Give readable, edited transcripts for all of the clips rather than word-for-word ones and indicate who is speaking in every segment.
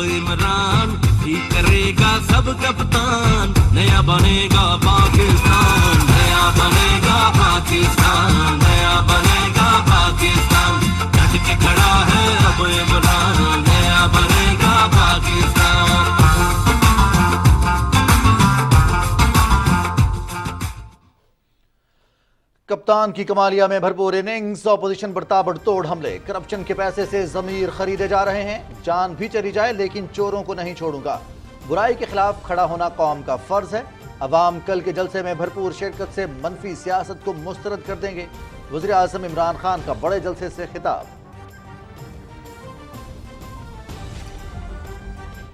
Speaker 1: इमरान ठीक करेगा सब कप्तान, नया बनेगा पाकिस्तान, नया बनेगा पाकिस्तान, नया बनेगा पाकिस्तान, डट के खड़ा है अब इमरान, नया बनेगा पाकिस्तान।
Speaker 2: कप्तान की कमालिया में भरपूर इनिंग्स, ऑपोजिशन पर ताबड़तोड़ हमले, करप्शन के पैसे से जमीर खरीदे जा रहे हैं, जान भी चली जाए लेकिन चोरों को नहीं छोड़ूंगा, बुराई के खिलाफ खड़ा होना कौम का फर्ज है, अवाम कल के जलसे में भरपूर शिरकत से मनफी सियासत को मुस्तरद कर देंगे, वज़ीर आज़म इमरान खान का बड़े जलसे से खिताब।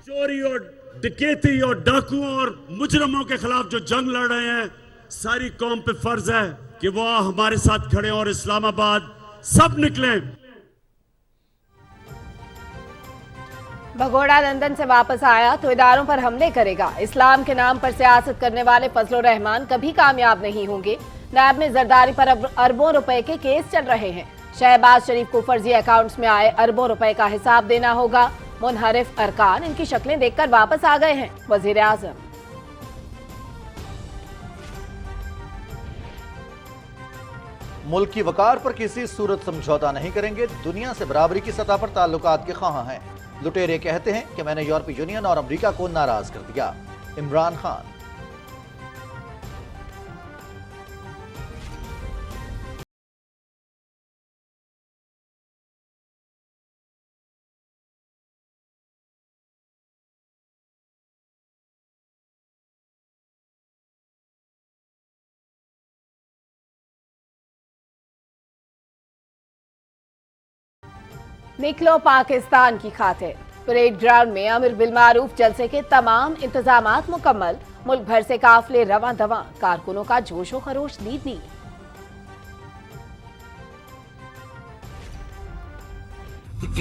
Speaker 3: चोरी और डकैती और डाकुओं और मुजरमों के खिलाफ जो जंग लड़ रहे हैं, सारी कौम पे फर्ज है कि वो हमारे साथ खड़े और इस्लामाबाद सब निकले।
Speaker 4: भगोड़ा लंदन से वापस आया तो इदारों पर हमले करेगा, इस्लाम के नाम पर सियासत करने वाले फजलुर रहमान कभी कामयाब नहीं होंगे, नैब में जरदारी पर अरबों रुपए के केस चल रहे हैं, शहबाज शरीफ को फर्जी अकाउंट्स में आए अरबों रुपए का हिसाब देना होगा, मुनहरिफ अरकान इनकी शक्लें देखकर वापस आ गए हैं, वजीर आजम।
Speaker 2: मुल्क की वकार पर किसी सूरत समझौता नहीं करेंगे, दुनिया से बराबरी की सतह पर ताल्लुकात के ख्वाह हैं, लुटेरे कहते हैं कि मैंने यूरोपीय यूनियन और अमेरिका को नाराज कर दिया, इमरान खान।
Speaker 4: निकलो पाकिस्तान की खातिर, परेड ग्राउंड में अमीर बिलमारूफ जलसे के तमाम इंतजामात मुकम्मल, मुल्क भर से काफिले रवां दवां, कारकुनों का जोशो खरोश दीदी।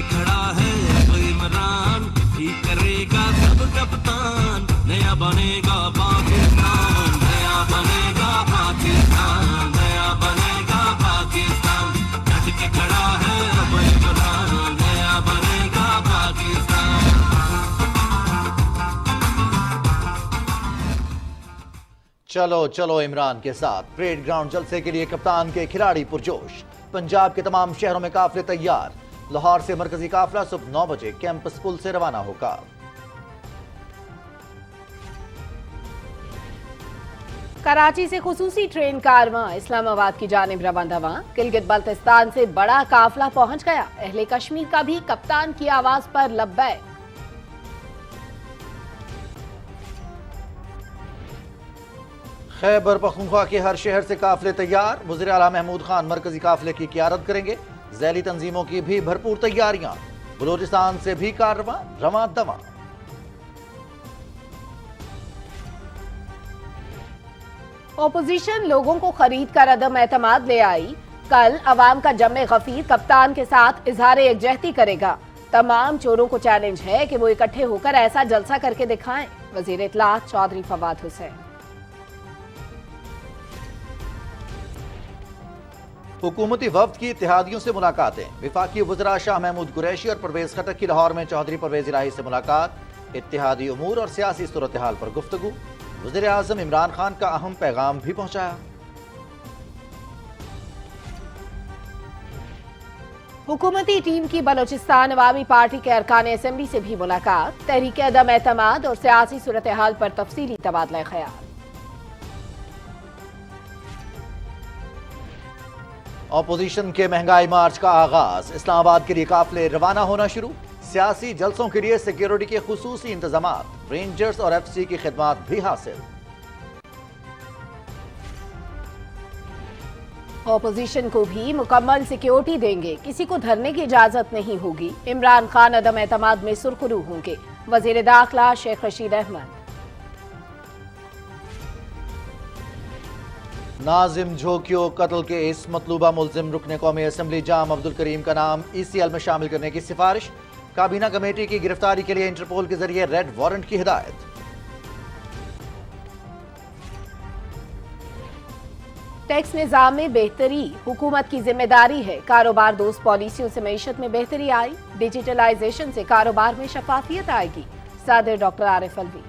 Speaker 1: खड़ा है अब इमरान ठीक करेगा सब कप्तान, नया बनेगा पाकिस्तान, नया बनेगा पाकिस्तान, नया बनेगा पाकिस्तान, डट के खड़ा है अब इमरान, नया बनेगा पाकिस्तान।
Speaker 2: चलो चलो इमरान के साथ, परेड ग्राउंड जलसे के लिए कप्तान के खिलाड़ी पुरजोश, पंजाब के तमाम शहरों में काफिले तैयार, लाहौर से मरकजी काफिला सुबह 9 बजे कैंपस पुल से रवाना होगा।
Speaker 4: कराची से खुसूसी ट्रेन कारवां इस्लामाबाद की जानिब रवां दवां, गिलगित बल्तिस्तान से बड़ा काफिला पहुंच गया, अहले कश्मीर का भी कप्तान की आवाज पर लब्बैक।
Speaker 2: खैबर पख्तूनख्वा के हर शहर से काफिले तैयार, वज़ीर आला महमूद खान मरकजी काफिले की क़ियादत करेंगे, ज़ैली तंजीमों की भी भरपूर तैयारियां, बलूचिस्तान से भी कारवां रवां दवां।
Speaker 4: ऑपोजिशन लोगों को खरीद कर अदम एतमाद ले आई, कल अवाम का जमे गफीर कप्तान के साथ इजहार यकजहती करेगा, तमाम चोरों को चैलेंज है कि वो इकट्ठे होकर ऐसा जलसा करके दिखाएं, वजीर इत्तलात चौधरी फवाद हुसैन।
Speaker 2: हुकूमती वफ्द की इत्तेहादियों से मुलाकातें, विफाकी वज़रा शाह महमूद कुरैशी और परवेज खटक की लाहौर में चौधरी परवेज इलाही से मुलाकात, इत्तेहादी उमूर और सियासी सूरत हाल पर गुफ्तगू, वज़ीर आज़म इमरान खान का अहम पैगाम भी पहुंचाया।
Speaker 4: हुकूमती टीम की बलोचिस्तान अवामी पार्टी के अरकान असेंबली से भी मुलाकात, तहरीक अदम एतमाद और सियासी सूरत हाल पर तफसीली तबादला ख्याल।
Speaker 2: ऑपोजिशन के महंगाई मार्च का आगाज, इस्लामाबाद के लिए काफिले रवाना होना शुरू, सियासी जलसों के लिए सिक्योरिटी के खुसूसी इंतजामात, रेंजर्स और एफसी की खिदमात भी हासिल।
Speaker 4: ऑपोजिशन को भी मुकम्मल सिक्योरिटी देंगे, किसी को धरने की इजाजत नहीं होगी, इमरान खान अदम एतमाद में सुरखरू होंगे, वजीर दाखिला शेख रशीद अहमद।
Speaker 2: नाजिम झोंकियो कत्ल के इस मतलूबा मुल्जिम रुकने कौमी असेंबली जाम अब्दुल करीम का नाम ECL में शामिल करने की सिफारिश, काबीना कमेटी की गिरफ्तारी के लिए इंटरपोल के जरिए रेड वारंट की हिदायत।
Speaker 4: टैक्स निजाम में बेहतरी हुकूमत की जिम्मेदारी है। कारोबार दोस्त पॉलिसियों से मईशत में बेहतरी आई। डिजिटलाइजेशन से कारोबार में शफाफियत आएगी। सदर doctor Arif Alvi.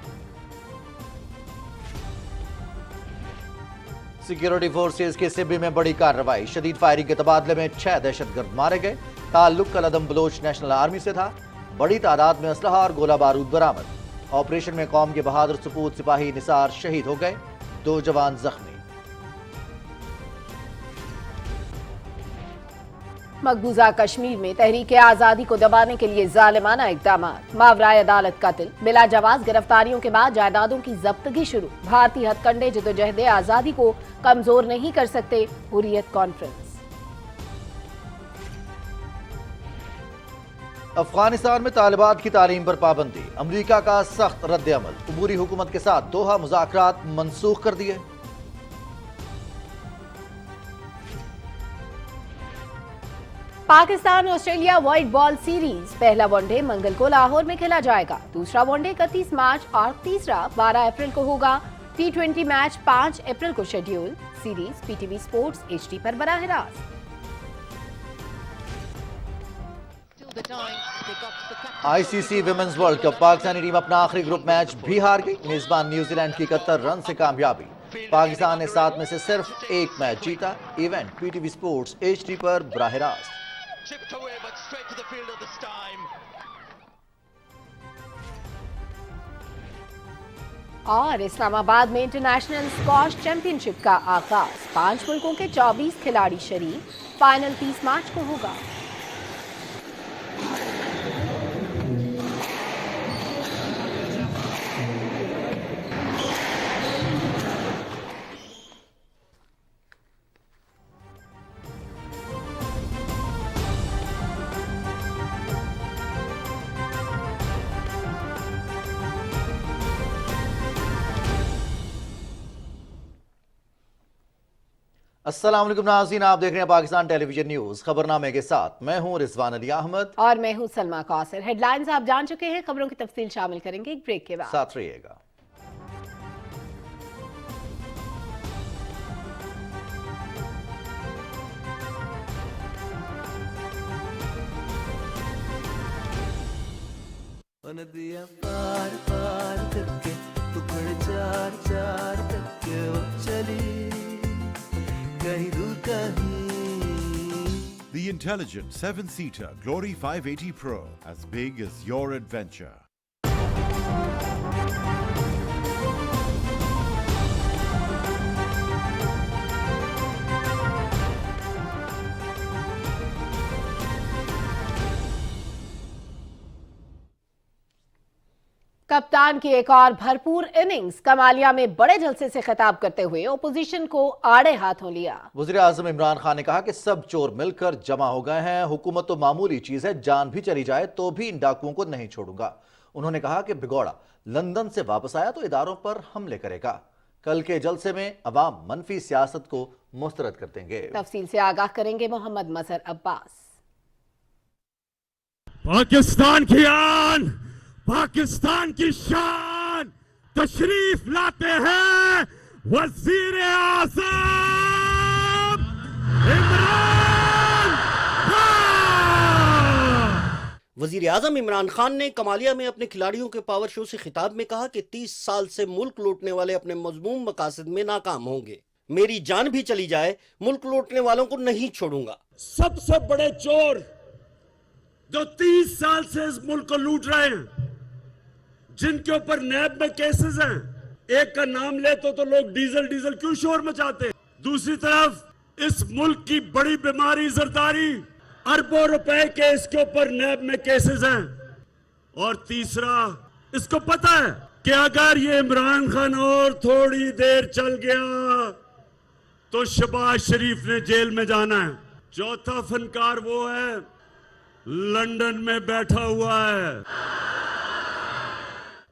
Speaker 2: Security forces के सिब्बी में बड़ी कार्रवाई। शदीद फायरिंग के तबादले में 6 दहशतगर्द मारे गए। ताल्लुक कलअदम बलोच नेशनल आर्मी से था। बड़ी तादाद में असलहा और गोला बारूद बरामद। ऑपरेशन में कौम के बहादुर सपूत सिपाही निसार शहीद हो गए। 2 जवान जख्मी।
Speaker 4: मकबूजा कश्मीर में तहरीक आज़ादी को दबाने के लिए जालिमाना इक़दाम। मावराए अदालत कत्ल, बिला जवाज गिरफ्तारियों के बाद जायदादों की जब्तगी शुरू। भारतीय हथकंडे जदोजहद आज़ादी को कमजोर नहीं कर सकते। हुर्रियत कॉन्फ्रेंस।
Speaker 2: अफगानिस्तान में तालिबात की तालीम पर पाबंदी। अमरीका का सख्त रद्द अमल। अबूरी हुकूमत के साथ दोहा मुज़ाकरात मनसूख कर दिए।
Speaker 4: Pakistan Australia white ball series पहला वनडे मंगल को लाहौर में खेला जाएगा। दूसरा वनडे 31 मार्च और तीसरा 12 अप्रैल को होगा। T20 मैच 5 अप्रैल को schedule. Series PTV sports HD पर बराह रास्त।
Speaker 2: ICC women's world cup Pakistani team अपना आखिरी ग्रुप मैच भी हार गई। मेजबान न्यूजीलैंड की 71 रन से कामयाबी। पाकिस्तान ने 7 में से सिर्फ 1 मैच जीता। इवेंट PTV स्पोर्ट्स HD पर बराह रास्त।
Speaker 4: और इस्लामाबाद में इंटरनेशनल स्क्वॉश चैंपियनशिप का आगाज। 5 मुल्कों के 24 खिलाड़ी शरीक। फाइनल 30 मार्च को होगा।
Speaker 2: अस्सलाम वालेकुम नाज़रीन, आप देख रहे हैं पाकिस्तान टेलीविजन न्यूज। खबरनामे के साथ मैं हूं रिजवान अली अहमद
Speaker 4: और मैं हूं सलमा कौसर। हेडलाइंस आप जान चुके हैं, खबरों की तफसील शामिल करेंगे एक ब्रेक के बाद।
Speaker 2: साथ रहिएगा।
Speaker 5: नदियाँ पार पार करके टुकड़े 4-4 करके वो चली कहीं दूर कहीं।
Speaker 6: The intelligent 7-seater Glory 580 Pro, as big as your adventure.
Speaker 4: कप्तान की एक और भरपूर इनिंग्स। कमालिया में बड़े जलसे से खिताब करते हुए ओपोजिशन को आड़े हाथों लिया।
Speaker 2: वज़ीर आज़म इमरान खान ने कहा कि सब चोर मिलकर जमा हो गए हैं। हुकूमत तो मामूली चीज है, जान भी चली जाए तो भी इन डाकुओं को नहीं छोड़ूंगा। उन्होंने कहा कि भिगोड़ा लंदन से वापस आया तो इदारों पर हमले करेगा। कल के जलसे में अवाम मनफी सियासत को मुस्तरद कर देंगे।
Speaker 4: तफसील से आगाह करेंगे मोहम्मद मजहर अब्बास।
Speaker 3: पाकिस्तान की आन, पाकिस्तान की शान, तशरीफ लाते हैं वजीर आज़म इमरान खान।
Speaker 7: वजीर आज़म इमरान खान ने कमालिया में अपने खिलाड़ियों के पावर शो से खिताब में कहा कि 30 साल से मुल्क लूटने वाले अपने मजमूम मकासद में नाकाम होंगे। मेरी जान भी चली जाए, मुल्क लूटने वालों को नहीं छोड़ूंगा।
Speaker 3: सबसे बड़े चोर जो 30 साल से इस मुल्क को लूट रहे हैं, जिनके ऊपर नैब में केसेस हैं, एक का नाम ले तो लोग डीजल डीजल क्यों शोर मचाते हैं। दूसरी तरफ इस मुल्क की बड़ी बीमारी जरदारी, अरबों रुपए के इसके ऊपर नैब में केसेस हैं। और तीसरा, इसको पता है कि अगर ये इमरान खान और थोड़ी देर चल गया तो शहबाज शरीफ ने जेल में जाना है। चौथा फनकार वो है लंदन में बैठा हुआ है।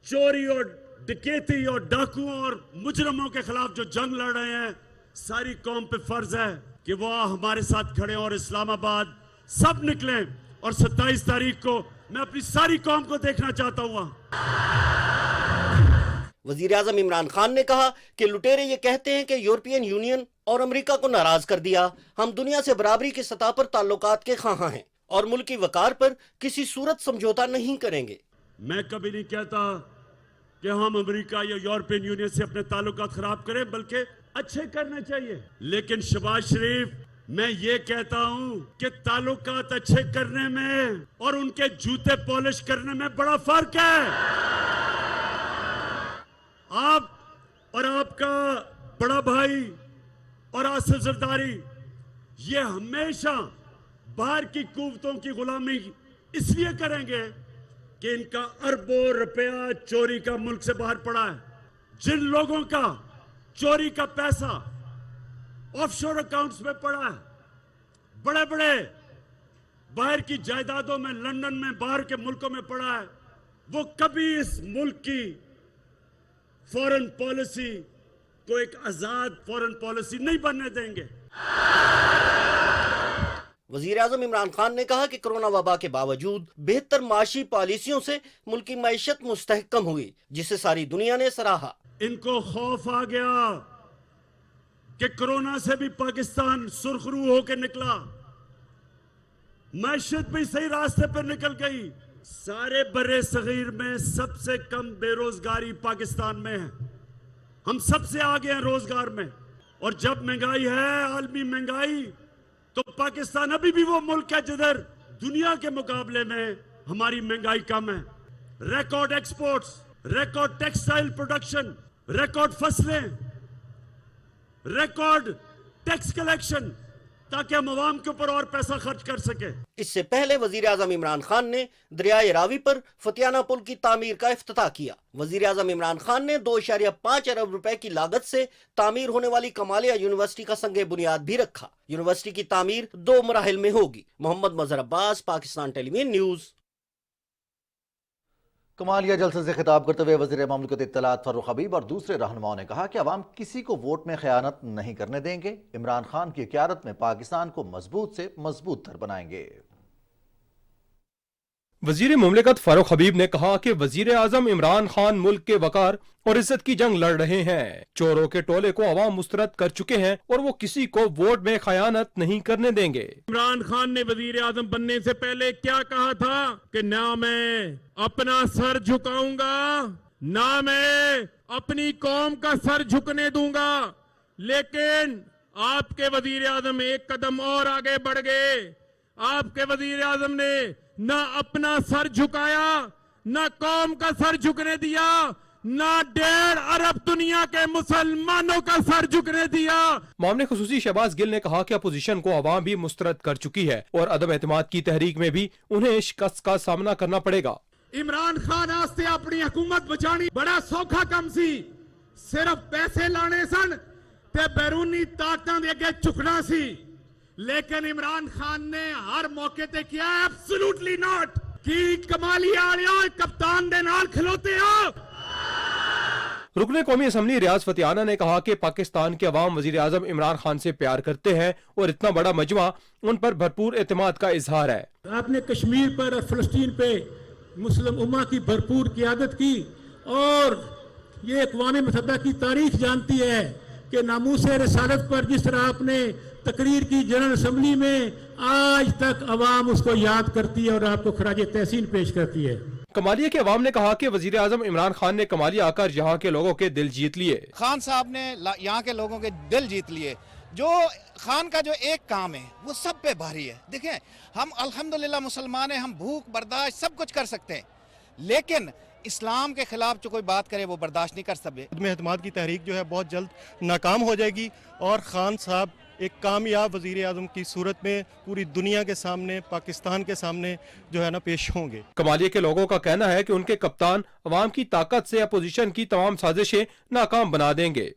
Speaker 3: चोरी और डकैती और डाकुओं और मुजरमों के खिलाफ जो जंग लड़ रहे हैं, सारी कौम पे फर्ज है कि वो हमारे साथ खड़े और इस्लामाबाद सब निकले। और 27 तारीख को मैं अपनी सारी कौम को देखना चाहता हूँ।
Speaker 7: वजीर आजम इमरान खान ने कहा कि लुटेरे ये कहते हैं कि यूरोपियन यूनियन और अमेरिका को नाराज कर दिया। हम दुनिया से बराबरी की सतह पर ताल्लुकात के ख़्वाह हैं और मुल्की वकार पर किसी सूरत समझौता नहीं करेंगे।
Speaker 3: मैं कभी नहीं कहता कि हम अमेरिका या यूरोपियन यूनियन से अपने ताल्लुकात खराब करें, बल्कि अच्छे करने चाहिए। लेकिन शहबाज शरीफ, मैं ये कहता हूं कि ताल्लुकात अच्छे करने में और उनके जूते पॉलिश करने में बड़ा फर्क है। आप और आपका बड़ा भाई और आसिफ जरदारी ये हमेशा बाहर की कुव्वतों की गुलामी इसलिए करेंगे कि इनका अरबों रुपया चोरी का मुल्क से बाहर पड़ा है। जिन लोगों का चोरी का पैसा ऑफशोर अकाउंट्स में पड़ा है, बड़े बड़े बाहर की जायदादों में, लंदन में, बाहर के मुल्कों में पड़ा है, वो कभी इस मुल्क की फॉरेन पॉलिसी को एक आजाद फॉरेन पॉलिसी नहीं बनने देंगे।
Speaker 7: वजीर आजम इमरान खान ने कहा कि कोरोना वबा के बावजूद बेहतर माशी पॉलिसियों से मुल्क की मैशत मुस्तहकम हुई, जिसे सारी दुनिया ने सराहा।
Speaker 3: इनको खौफ आ गया कि कोरोना से भी पाकिस्तान सुरखरू होकर निकला, मैशत भी सही रास्ते पर निकल गई। सारे बर्रे सगीर में सबसे कम बेरोजगारी पाकिस्तान में है, हम सबसे आगे हैं रोजगार में। और जब महंगाई है, आलमी महंगाई, तो पाकिस्तान अभी भी वो मुल्क है जिधर दुनिया के मुकाबले में हमारी महंगाई कम है। Record exports, record textile production, record फसलें, रिकॉर्ड टैक्स कलेक्शन, ताकि हम आवाम के ऊपर और पैसा खर्च कर सके।
Speaker 7: इससे पहले वजीर आजम इमरान खान ने दरियाए रावी पर फतियाना पुल की तामीर का इफ्तिताह किया। वजीर आजम इमरान खान ने 2.5 अरब रुपए की लागत से तामीर होने वाली कमालिया यूनिवर्सिटी का संगे बुनियाद भी रखा। यूनिवर्सिटी की तामीर 2 मराहिल में होगी। मोहम्मद मजहर अब्बास, पाकिस्तान टेलीविजन न्यूज।
Speaker 2: कमालिया जलसे से खिताब करते हुए वज़ीर ममलकत इत्तलात फारूक हबीब और दूसरे रहनुमाओं ने कहा कि अवाम किसी को वोट में खयानत नहीं करने देंगे। इमरान खान की क़यादत में पाकिस्तान को मजबूत से मजबूत तर बनाएंगे।
Speaker 8: वजीर मुमलिकत फारूक हबीब ने कहा कि वजीर आजम इमरान खान मुल्क के वकार और इज्जत की जंग लड़ रहे हैं। चोरों के टोले को अवाम मुस्तरद कर चुके हैं और वो किसी को वोट में खयानत नहीं करने देंगे।
Speaker 9: इमरान खान ने वजीर आजम बनने से पहले क्या कहा था कि ना मैं अपना सर झुकाऊंगा, ना मैं अपनी कौम का सर झुकने दूंगा। लेकिन आपके वजीर आजम एक कदम और आगे बढ़ गए। आपके वजीर आजम ने ना अपना सर झुकाया, ना कौम का सर झुकने दिया, ना 1.5 अरब दुनिया के मुसलमानों का सर झुकने दिया।
Speaker 8: मामले खुसूसी शहबाज गिल ने कहा कि अपोजिशन को अवाम भी मुस्तरद कर चुकी है और अदम एतमाद की तहरीक में भी उन्हें शिकस्त का सामना करना पड़ेगा।
Speaker 9: इमरान खान आस्ते अपनी हुकूमत बचानी बड़ा सौखा कम सी, सिर्फ पैसे लाने सन ते बैरूनी ताकतां दे अगे झुकना सी। लेकिन इमरान खान ने हर मौके ते किया एब्सोल्युटली नॉट कि कमालिया वाले कप्तान दे नाल खलोते हो।
Speaker 8: रुकने कौमी असम्बली रियाज फतियाना ने कहा कि पाकिस्तान के अवाम वजीर आजम इमरान खान से प्यार करते हैं और इतना बड़ा मजमा उन पर भरपूर एतमाद का इजहार है।
Speaker 9: आपने कश्मीर पर और फलस्तीन पे मुस्लिम उम्मा की भरपूर क़यादत की और ये अक़वाम मुत्तहिदा की तारीख जानती है कि नामूसे रसालत पर जिस तरह आपने तकरीर की जनरल असम्बली में, आज तक अवाम उसको याद करती है और आपको खराज तहसीन पेश करती है।
Speaker 8: कमालिया के अवाम ने कहा कि वजीर आजम इमरान खान ने कमालिया आकर यहाँ के लोगों के दिल जीत लिए।
Speaker 10: खान साहब ने यहाँ के लोगों के दिल जीत लिए। जो खान का जो एक काम है वो सब पे भारी है। देखें, हम अल्हम्दुलिल्लाह मुसलमान हैं, हम भूख बर्दाश्त सब कुछ कर सकते हैं, लेकिन इस्लाम के खिलाफ जो कोई बात करे वो बर्दाश्त नहीं कर सकते।
Speaker 11: में एतमाद की तहरीक जो है बहुत जल्द नाकाम हो जाएगी और खान साहब एक कामयाब वजीर आजम की सूरत में पूरी दुनिया के सामने, पाकिस्तान के सामने जो है ना पेश होंगे।
Speaker 8: कमालिया के लोगों का कहना है कि उनके कप्तान अवाम की ताकत से अपोजिशन की तमाम साजिशें नाकाम बना देंगे।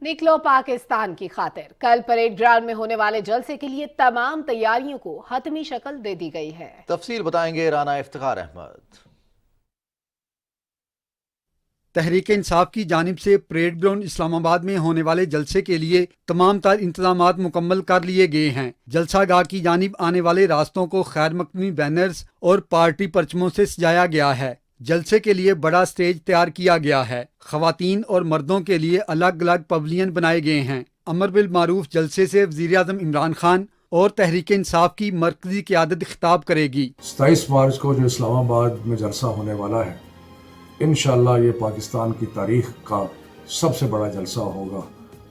Speaker 4: निकलो पाकिस्तान की खातिर। कल परेड ग्राउंड में होने वाले जलसे के लिए तमाम तैयारियों को हतमी शक्ल दे दी गई है।
Speaker 2: तफसील बताएंगे राना इफ्तिखार अहमद।
Speaker 12: तहरीक इंसाफ की जानिब से परेड ग्राउंड इस्लामाबाद में होने वाले जलसे के लिए तमाम तर इंतजामात मुकम्मल कर लिए गए हैं। जलसा गाह की जानिब आने वाले रास्तों को खैर मकदमी बैनर्स और पार्टी परचमों से सजाया गया है। जलसे के लिए बड़ा स्टेज तैयार किया गया है। खवातीन और मर्दों के लिए अलग अलग पवेलियन बनाए गए हैं। अमर बिल मारूफ जलसे से वज़ीर आज़म इमरान खान और तहरीक इंसाफ की मरकजी क़यादत खिताब करेगी।
Speaker 13: 27 मार्च को जो इस्लामाबाद में जलसा होने वाला है, इंशाअल्लाह ये पाकिस्तान की तारीख का सबसे बड़ा जलसा होगा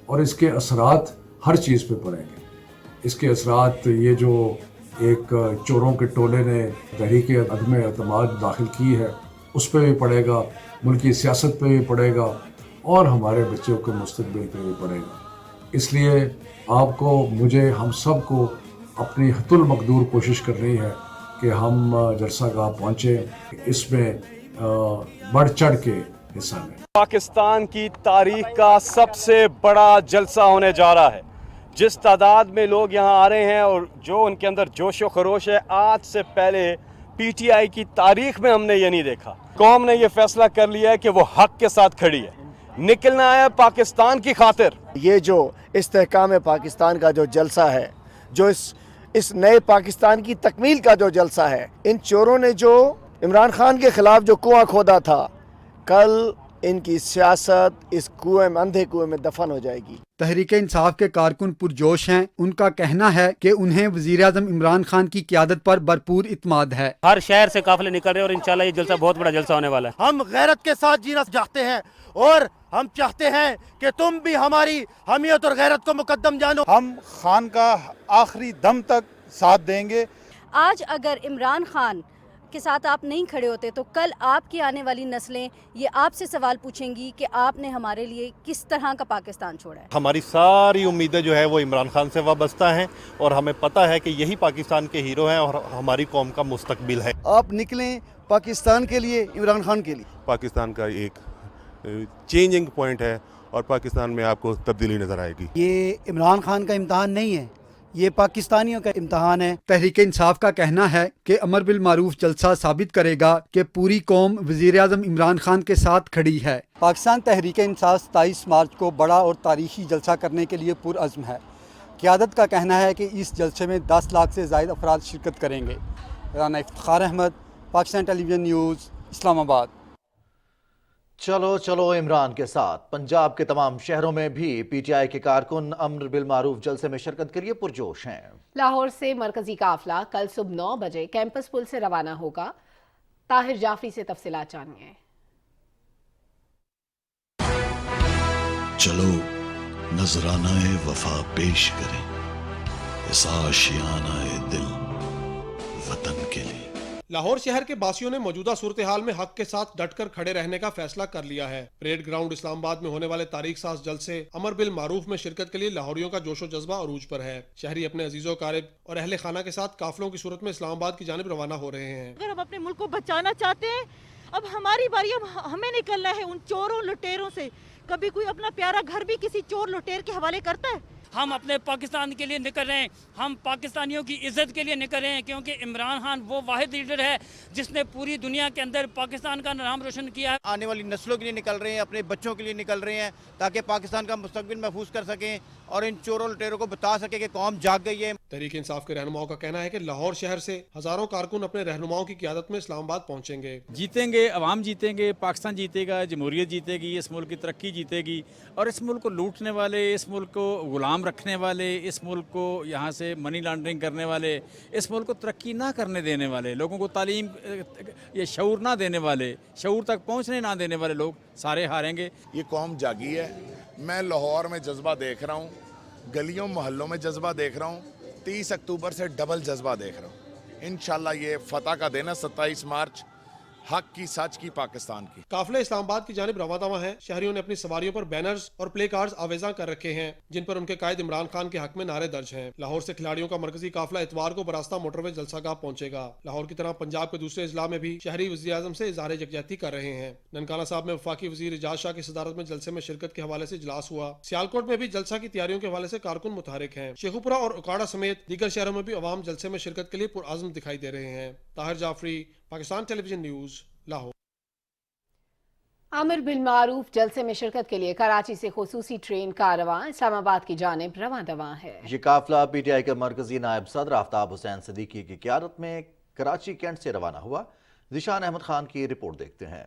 Speaker 13: और इसके असरात हर चीज़ पे पड़ेंगे। इसके असरात ये जो एक चोरों के टोले ने तहरीक अदम एतमाद दाखिल की है उस पर भी पड़ेगा, मुल्की सियासत पे भी पड़ेगा और हमारे बच्चों के मुस्तकबिल पे भी पड़ेगा। इसलिए आपको, मुझे, हम सब को अपनी हतुल मकदूर कोशिश करनी है कि हम जलसागाह पहुँचे, इसमें बढ़ चढ़ के हिस्सा लें।
Speaker 14: पाकिस्तान की तारीख का सबसे बड़ा जलसा होने जा रहा है। जिस तादाद में लोग यहाँ आ रहे हैं और जो उनके अंदर जोश व खरोश है, आज से पहले पीटीआई की तारीख में हमने ये नहीं देखा। कौम ने ये फैसला कर लिया है कि वो हक के साथ खड़ी है, निकलना है पाकिस्तान की खातिर।
Speaker 15: ये जो इस्तेहकाम पाकिस्तान का जो जलसा है, जो इस नए पाकिस्तान की तकमील का जो जलसा है, इन चोरों ने जो इमरान खान के खिलाफ जो कुआं खोदा था, कल इनकी सियासत इस कुएं में, अंधे कुएं में दफन हो जाएगी।
Speaker 12: तहरीक इंसाफ के कारकुन पुरजोश हैं। उनका कहना है कि उन्हें वज़ीर आज़म इमरान खान की क़यादत पर भरपूर इत्मीनान है।
Speaker 16: हर शहर से काफिले निकल रहे हैं और इंशाल्लाह ये जलसा बहुत बड़ा जलसा होने वाला है।
Speaker 15: हम गैरत के साथ जीना चाहते हैं और हम चाहते हैं कि तुम भी हमारी हमियत और गैरत को मुकद्दम जानो।
Speaker 10: हम खान का आखिरी दम तक साथ देंगे।
Speaker 17: आज अगर इमरान खान के साथ आप नहीं खड़े होते तो कल आपकी आने वाली नस्लें ये आपसे सवाल पूछेंगी कि आपने हमारे लिए किस तरह का पाकिस्तान छोड़ा है।
Speaker 14: हमारी सारी उम्मीदें जो है वो इमरान खान से वाबस्ता हैं और हमें पता है कि यही पाकिस्तान के हीरो हैं और हमारी कौम का मुस्तकबिल है।
Speaker 15: आप निकलें पाकिस्तान के लिए, इमरान खान के लिए।
Speaker 14: पाकिस्तान का एक चेंजिंग पॉइंट है और पाकिस्तान में आपको तब्दीली नजर आएगी।
Speaker 15: ये इमरान खान का इम्तहान नहीं है, ये पाकिस्तानियों का इम्तहान है।
Speaker 12: तहरीक इंसाफ का कहना है कि अमर बिल मारूफ जलसा साबित करेगा कि पूरी कौम वज़ीर आज़म इमरान खान के साथ खड़ी है।
Speaker 15: पाकिस्तान तहरीक इंसाफ 27 मार्च को बड़ा और तारीखी जलसा करने के लिए पुरअज़्म है। क़यादत का कहना है कि इस जलसे में 10 लाख से ज़ायद अफराद शिरकत करेंगे। Rana Iftikhar Ahmad, Pakistan television news, Islamabad.
Speaker 2: चलो चलो इमरान के साथ पंजाब के तमाम शहरों में भी पीटीआई के कारकुन अमर बिल मारूफ जलसे में शिरकत के लिए पुरजोश हैं।
Speaker 4: लाहौर से मरकजी काफिला कल सुबह 9 बजे कैंपस पुल से रवाना होगा। ताहिर जाफरी से तफसीलात जानिए।
Speaker 1: चलो नजराना वफा पेश करें, इस आशियाना दिल वतन के लिए।
Speaker 8: लाहौर शहर के बासियों ने मौजूदा सूरत हाल में हक के साथ डटकर खड़े रहने का फैसला कर लिया है। परेड ग्राउंड इस्लामाबाद में होने वाले तारीख साज जलसे अमर बिल मारूफ में शिरकत के लिए लाहौरियों का जोशो जज्बा अरूज पर है। शहरी अपने अजीजों कारिब और अहले खाना के साथ काफिलों की सूरत में इस्लामाबाद की जानिब रवाना हो रहे हैं।
Speaker 17: अगर हम अपने मुल्क को बचाना चाहते हैं, अब हमारी बारी, अब हमें निकलना है उन चोरों लुटेरों से। कभी कोई अपना प्यारा घर भी किसी चोर लुटेर के हवाले करता है?
Speaker 16: हम अपने पाकिस्तान के लिए निकल रहे हैं, हम पाकिस्तानियों की इज्जत के लिए निकल रहे हैं, क्योंकि इमरान खान वो वाहिद लीडर है जिसने पूरी दुनिया के अंदर पाकिस्तान का नाम रोशन किया है।
Speaker 15: आने वाली नस्लों के लिए निकल रहे हैं, अपने बच्चों के लिए निकल रहे हैं, ताकि पाकिस्तान का मुस्तकबिल महफूज कर सकें और इन चोरों लुटेरों को बता सके कि कौम जाग गई है।
Speaker 8: तहरीक इंसाफ के रहनुमाओं का कहना है कि लाहौर शहर से हजारों कारकुन अपने रहनुमाओं की क़यादत में इस्लामाबाद पहुंचेंगे।
Speaker 16: जीतेंगे, अवाम जीतेंगे, पाकिस्तान जीतेगा, जमहूरियत जीतेगी, इस मुल्क की तरक्की जीतेगी। और इस मुल्क को लूटने वाले, इस मुल्क को गुलाम रखने वाले, इस मुल्क को यहाँ से मनी लॉन्ड्रिंग करने वाले, इस मुल्क को तरक्की ना करने देने वाले, लोगों को तालीम, ये शऊर ना देने वाले, शऊर तक पहुँचने ना देने वाले लोग सारे हारेंगे।
Speaker 13: ये कौम जागी है। मैं लाहौर में जज्बा देख रहा हूँ, गलियों मोहल्लों में जज्बा देख रहा हूँ, 30 अक्टूबर से डबल जज्बा देख रहा हूँ। इंशाल्लाह ये फतह का दिन है 27 मार्च,
Speaker 18: हक की, सच की, पाकिस्तान की।
Speaker 11: काफिला इस्लामाबाद की जानिब रवादावा है। शहरियों ने अपनी सवारियों पर बैनर्स और प्ले कार्ड्स आवेजा कर रखे हैं जिन पर उनके कायद इमरान खान के हक में नारे दर्ज हैं। लाहौर से खिलाड़ियों का मरकजी काफिला इतवार को बरास्ता मोटरवे जलसागाह पहुंचेगा। लाहौर की तरह पंजाब के दूसरे अजला में भी शहरी वज़ीर आज़म से इज़हार यकजहती कर रहे हैं। ननकाना साहब में वफाकी वज़ीर एजाज शाह की सदारत में जलसे में शिरकत के हवाले से इजलास हुआ। सियालकोट में भी जलसा की तैयारियों के हवाले से कारकुन मुतहरिक हैं। शेखुपुरा और उकाड़ा समेत दीगर शहरों में भी अवाम जलसे में शिरकत के लिए पुरअज़्म दिखाई दे रहे हैं। Tahir Jafri, Pakistan television news, Lahore.
Speaker 4: आमिर बिल मारूफ जलसे में शिरकत के लिए कराची से खुसूसी ट्रेन कारवां इस्लामाबाद की जानिब रवां दवां है।
Speaker 2: ये काफिला पीटीआई के मरकजी नायब सदर आफ्ताब हुसैन सिद्दीकी की क़यादत में कराची कैंट से रवाना हुआ। ज़ीशान अहमद खान की रिपोर्ट देखते हैं।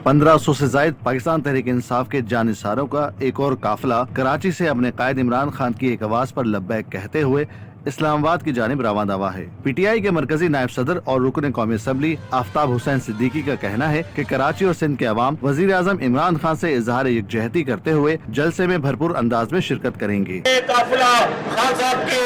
Speaker 19: 1500 से जायद पाकिस्तान तहरीक इंसाफ के जानिसारों का एक और काफिला कराची से अपने कायद इमरान खान की एक आवाज पर लब्बैक कहते हुए इस्लामाबाद की जानिब रवां दवा है। पीटीआई के मरकजी नायब सदर और रुकन कौमी असम्बली आफ्ताब हुसैन सिद्दीकी का कहना है कि कराची और सिंध के अवाम वजीर आजम इमरान खान से इजहार यकजहती करते हुए जलसे में भरपूर अंदाज में शिरकत करेंगे।
Speaker 20: काफिला खान साहब की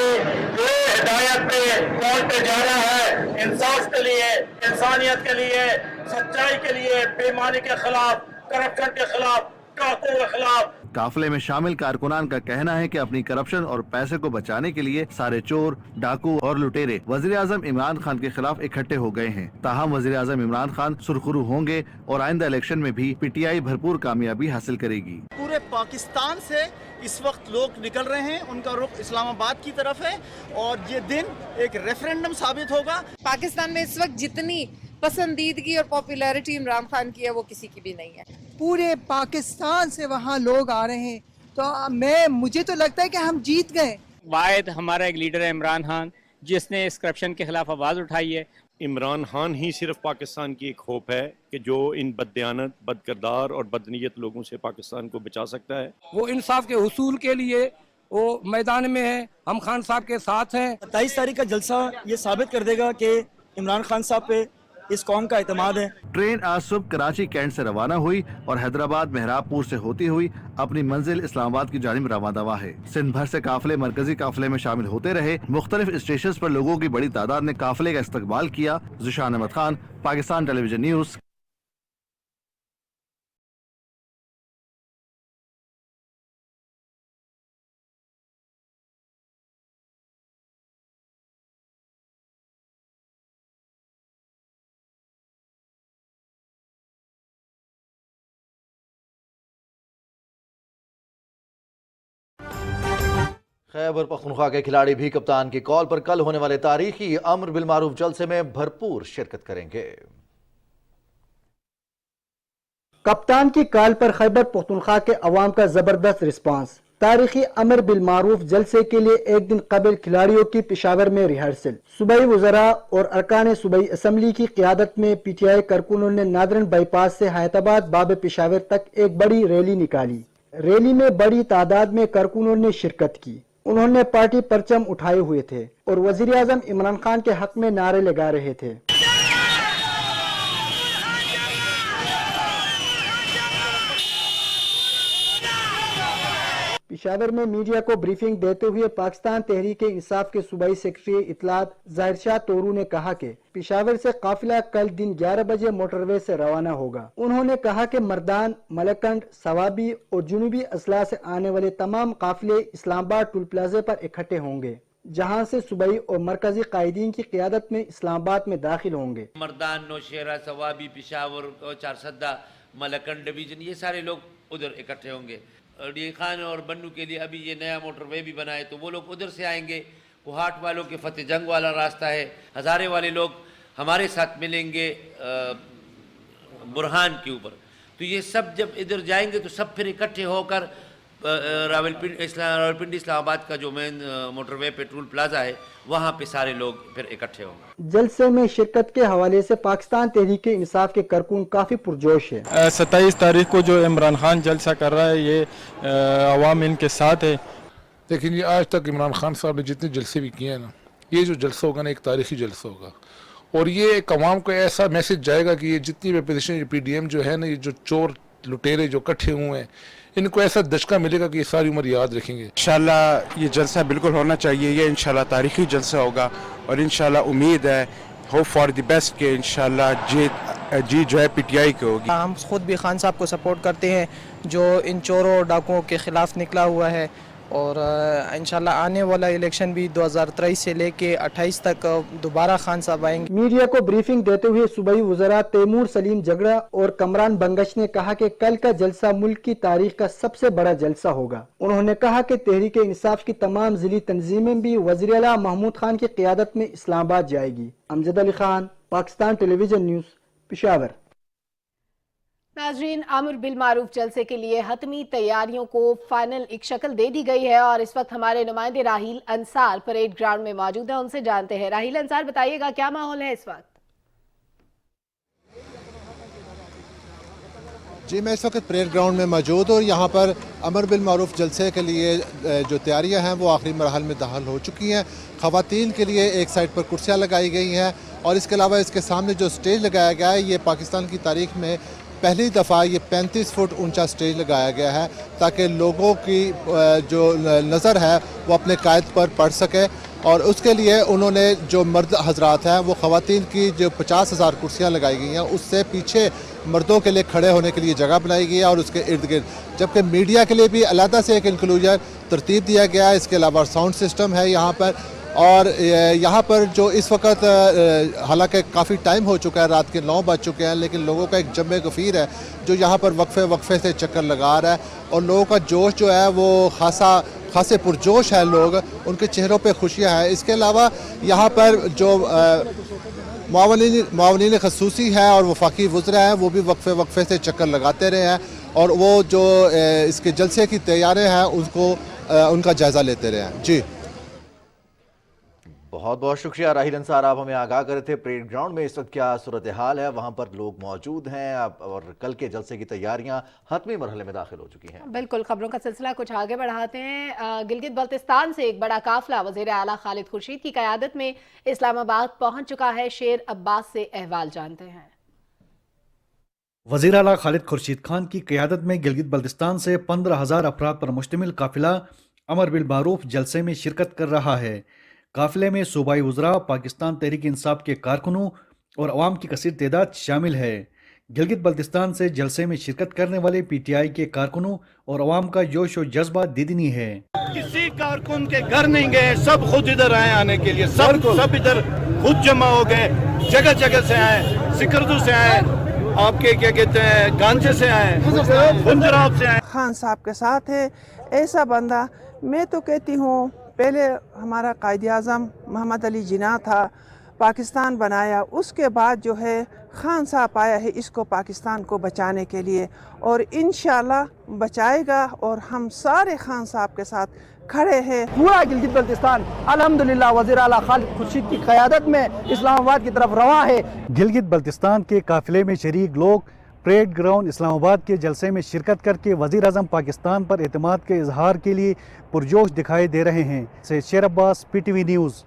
Speaker 20: हिदायत पे कौन पे जा रहा है, इंसाफ के लिए, इंसानियत के लिए, सच्चाई के लिए, बेईमानी के खिलाफ, करप्शन के खिलाफ, डाकुओं के खिलाफ।
Speaker 19: काफिले में शामिल कारकुनान का कहना है कि अपनी करप्शन और पैसे को बचाने के लिए सारे चोर, डाकू और लुटेरे वजीर आजम इमरान खान के खिलाफ इकट्ठे हो गए हैं। ताहम वजीर आजम इमरान खान सुरखरू होंगे और आइंदा इलेक्शन में भी पीटीआई भरपूर कामयाबी हासिल करेगी।
Speaker 21: पूरे पाकिस्तान से इस वक्त लोग निकल रहे हैं, उनका रुख इस्लामाबाद की तरफ है और ये दिन एक रेफरेंडम साबित होगा।
Speaker 22: पाकिस्तान में इस वक्त जितनी पसंदीदगी और पॉपुलैरिटी इमरान खान की है वो किसी की भी नहीं है।
Speaker 23: पूरे पाकिस्तान से वहाँ लोग आ रहे हैं तो मुझे तो लगता है कि हम जीत गए।
Speaker 24: वाहिद हमारा एक लीडर है इमरान खान जिसने इस करप्शन के खिलाफ आवाज़ उठाई है।
Speaker 14: इमरान खान ही सिर्फ पाकिस्तान की एक होप है कि जो इन बददियानत, बदकिरदार और बदनीयत लोगों से पाकिस्तान को बचा सकता है।
Speaker 25: वो इंसाफ के हुसूल के लिए वो मैदान में है, हम खान साहब के साथ हैं।
Speaker 21: 27 तारीख का जलसा ये साबित कर देगा कि इमरान खान साहब पे इस कौम का एतमाद है।
Speaker 19: ट्रेन आज सुबह कराची कैंट से रवाना हुई और हैदराबाद मेहराबपुर से होती हुई अपनी मंजिल इस्लामाबाद की जानिब रवां दवा है। सिंध भर से काफिले मरकजी काफिले में शामिल होते रहे। मुख्तलिफ स्टेशन पर लोगों की बड़ी तादाद ने काफिले का इस्तकबाल किया। Zeeshan Ahmed Khan, Pakistan television news.
Speaker 2: खैबर पख्तूनख्वा के खिलाड़ी भी कप्तान की कॉल पर कल होने वाले तारीखी अमर बिल मारूफ जलसे में भरपूर शिरकत करेंगे।
Speaker 26: कप्तान की कॉल पर खैबर पख्तूनख्वा के अवाम का जबरदस्त रिस्पांस। तारीखी अमर बिल मारूफ जलसे के लिए एक दिन कबल खिलाड़ियों की पेशावर में रिहर्सल। सूबाई वज़रा और अरकान सूबाई असम्बली की क़यादत में पीटीआई कारकुनों ने नादरन बाईपास से हैदराबाद बाब पेशावर तक एक बड़ी रैली निकाली। रैली में बड़ी तादाद में कारकुनों ने शिरकत की। उन्होंने पार्टी परचम उठाए हुए थे और वजीर आजम इमरान खान के हक में नारे लगा रहे थे। पेशावर में मीडिया को ब्रीफिंग देते हुए पाकिस्तान तहरीक इंसाफ के सूबाई सेक्रेटरी इत्तलात ज़ाहिर शाह तोरू ने कहा कि पेशावर से काफिला कल दिन 11 बजे मोटरवे से रवाना होगा। उन्होंने कहा कि मर्दान, मलकंड, सवाबी और जुनूबी अजला से आने वाले तमाम काफिले इस्लामाबाद टोल प्लाजा पर इकट्ठे होंगे, जहां से सूबाई और मरकजी कायदीन की क़यादत में इस्लामाबाद में दाखिल होंगे।
Speaker 27: मर्दान, नौशेरा, सवाबी, पेशावर, चारसद्दा, मलकंड डिवीजन, ये सारे लोग उधर इकट्ठे होंगे। डी खान और बन्नू के लिए अभी ये नया मोटरवे भी बनाए तो वो लोग उधर से आएंगे। कोहाट वालों के फतेह जंग वाला रास्ता है। हज़ारे वाले लोग हमारे साथ मिलेंगे बुरहान के ऊपर। तो ये सब जब इधर जाएंगे तो सब फिर इकट्ठे होकर रावलपिंडी इस्लामाबाद का जो मेन मोटरवे पेट्रोल प्लाजा है वहाँ पे सारे लोग फिर इकट्ठे होंगे।
Speaker 26: जलसे में शिरकत के हवाले से पाकिस्तान तहरीक इंसाफ के कारकुन काफी पुरजोश है।
Speaker 25: 27 तारीख को जो इमरान खान जलसा कर रहा है ये अवाम इनके साथ है।
Speaker 13: लेकिन ये आज तक इमरान खान साहब ने जितने जलसे भी किए हैं ना, ये जो जलसा होगा ना एक तारीखी जलसा होगा और ये एक अवाम को ऐसा मैसेज जाएगा कि ये जितनी भी अपोजिशन PDM जो है ना, ये जो चोर लुटेरे जो इकट्ठे हुए हैं, इनको ऐसा दचका मिलेगा कि ये सारी उम्र याद रखेंगे।
Speaker 28: इंशाल्लाह ये जलसा बिल्कुल होना चाहिए। ये इंशाल्लाह तारीखी जलसा होगा और इंशाल्लाह उम्मीद है
Speaker 3: होप फॉर द बेस्ट के इंशाल्लाह जीत जो है पीटीआई की होगी।
Speaker 5: हम खुद भी खान साहब को सपोर्ट करते हैं जो इन चोरों और डाकुओं के खिलाफ निकला हुआ है, और इंशाल्लाह आने वाला इलेक्शन भी 2023 से लेके 28 तक दोबारा खान साहब आएंगे।
Speaker 26: मीडिया को ब्रीफिंग देते हुए सूबाई वज़रा तैमूर सलीम जगड़ा और कमरान बंगश ने कहा कि कल का जलसा मुल्क की तारीख का सबसे बड़ा जलसा होगा। उन्होंने कहा कि तहरीक इंसाफ की तमाम जिली तंजीमें भी वज़ीर आला महमूद खान की क़ियादत में इस्लामाबाद जाएगी। Amjad Ali Khan, Pakistan television news, Peshawar.
Speaker 4: नाजरीन, अमर बिल मारूफ जलसे के लिए हतमी तैयारियों को फाइनल एक शक्ल दे दी गई है और इस वक्त हमारे नुमाइंदे राहील अंसार परेड ग्राउंड में मौजूद हैं, उनसे जानते हैं। राहील अंसार, बताइएगा क्या माहौल है इस वक्त?
Speaker 6: जी, मैं इस वक्त परेड ग्राउंड में मौजूद हूँ। यहाँ पर अमर बिल मारूफ जलसे के लिए जो तैयारियाँ हैं वो आखिरी मरहल में दाखिल हो चुकी हैं। ख़वातीन के लिए एक साइड पर कुर्सियाँ लगाई गई हैं और इसके अलावा इसके सामने जो स्टेज लगाया गया है ये पाकिस्तान की तारीख में पहली दफ़ा ये 35 फुट ऊंचा स्टेज लगाया गया है ताकि लोगों की जो नज़र है वो अपने कायद पर पड़ सके, और उसके लिए उन्होंने जो मर्द हजरात हैं वो ख़वातीन की जो 50,000 कुर्सियाँ लगाई गई हैं उससे पीछे मर्दों के लिए खड़े होने के लिए जगह बनाई गई है और उसके इर्द गिर्द, जबकि मीडिया के लिए भी अलहदा से एक इंक्लूजर तरतीब दिया गया है। इसके अलावा साउंड सिस्टम है यहाँ पर, और यहाँ पर जो इस वक्त हालांकि काफ़ी टाइम हो चुका है, रात के 9 बज चुके हैं, लेकिन लोगों का एक जम्मे गफ़ीर है जो यहाँ पर वक्फे से चक्कर लगा रहा है और लोगों का जोश जो है वो खासे पुरजोश है, लोग उनके चेहरों पे खुशियाँ हैं। इसके अलावा यहाँ पर जो मावनीन खसूसी है और वफाकी वज़रा हैं वो भी वक्फे से चक्कर लगाते रहे हैं और वो जो इसके जलसे की तैयारियाँ हैं उनका जायज़ा लेते रहे हैं। जी,
Speaker 2: बहुत बहुत शुक्रिया राहील अंसार, आप हमें आगाह कर रहे थे परेड ग्राउंड में इस वक्त क्या सूरत हाल है, वहां पर लोग मौजूद हैं और कल के जलसे की तैयारियां हतमी मरहले में दाखिल हो चुकी हैं।
Speaker 4: बिल्कुल, खबरों का सिलसिला कुछ आगे बढ़ाते हैं। गिलगित बल्तिस्तान से एक बड़ा काफिला वज़ीर आला खालिद खुर्शीद की क़यादत में इस्लामाबाद पहुंच चुका है। शेर अब्बास से अहवाल जानते हैं।
Speaker 7: वज़ीर आला खालिद खुर्शीद खान की क़यादत में गिलगित बल्तिस्तान से 15,000 अफराद पर मुश्तमिल काफिला अमर बिल मारूफ जलसे में शिरकत कर रहा है। काफिले में सूबाई वज़रा, पाकिस्तान तहरीक इंसाफ के कारकुनों और अवाम की कसीर तादाद शामिल है। गिलगित बल्तिस्तान से जलसे में शिरकत करने वाले पीटीआई के कारकुनों और अवाम का जोश और जज्बा दीदनी है।
Speaker 9: किसी कारकुन के घर नहीं गए, सब खुद इधर आए आने के लिए, सब इधर खुद जमा हो गए, जगह जगह से आए, सिकरदू से आए, आपके क्या कहते हैं गांजे से आए, गुंजरात से आए।
Speaker 5: खान साहब के साथ है ऐसा बंदा, मैं तो कहती हूँ पहले हमारा कायद-ए-आज़म मोहम्मद अली जिन्ना था, पाकिस्तान बनाया, उसके बाद जो है खान साहब आया है इसको पाकिस्तान को बचाने के लिए और इंशाल्लाह बचाएगा और हम सारे खान साहब के साथ खड़े हैं।
Speaker 26: पूरा गिलगित बल्तिस्तान अल्हम्दुलिल्लाह वज़ीर आला खालिद खुर्शीद की क़यादत में इस्लामाबाद की तरफ रवां है।
Speaker 7: गिलगित बल्तिस्तान के काफिले में शरीक लोग परेड ग्राउंड इस्लामाबाद के जलसे में शिरकत करके वज़ीर आज़म पाकिस्तान पर एतमाद के इजहार के लिए पुरजोश दिखाई दे रहे हैं। से शेर अब्बास, PTV न्यूज़।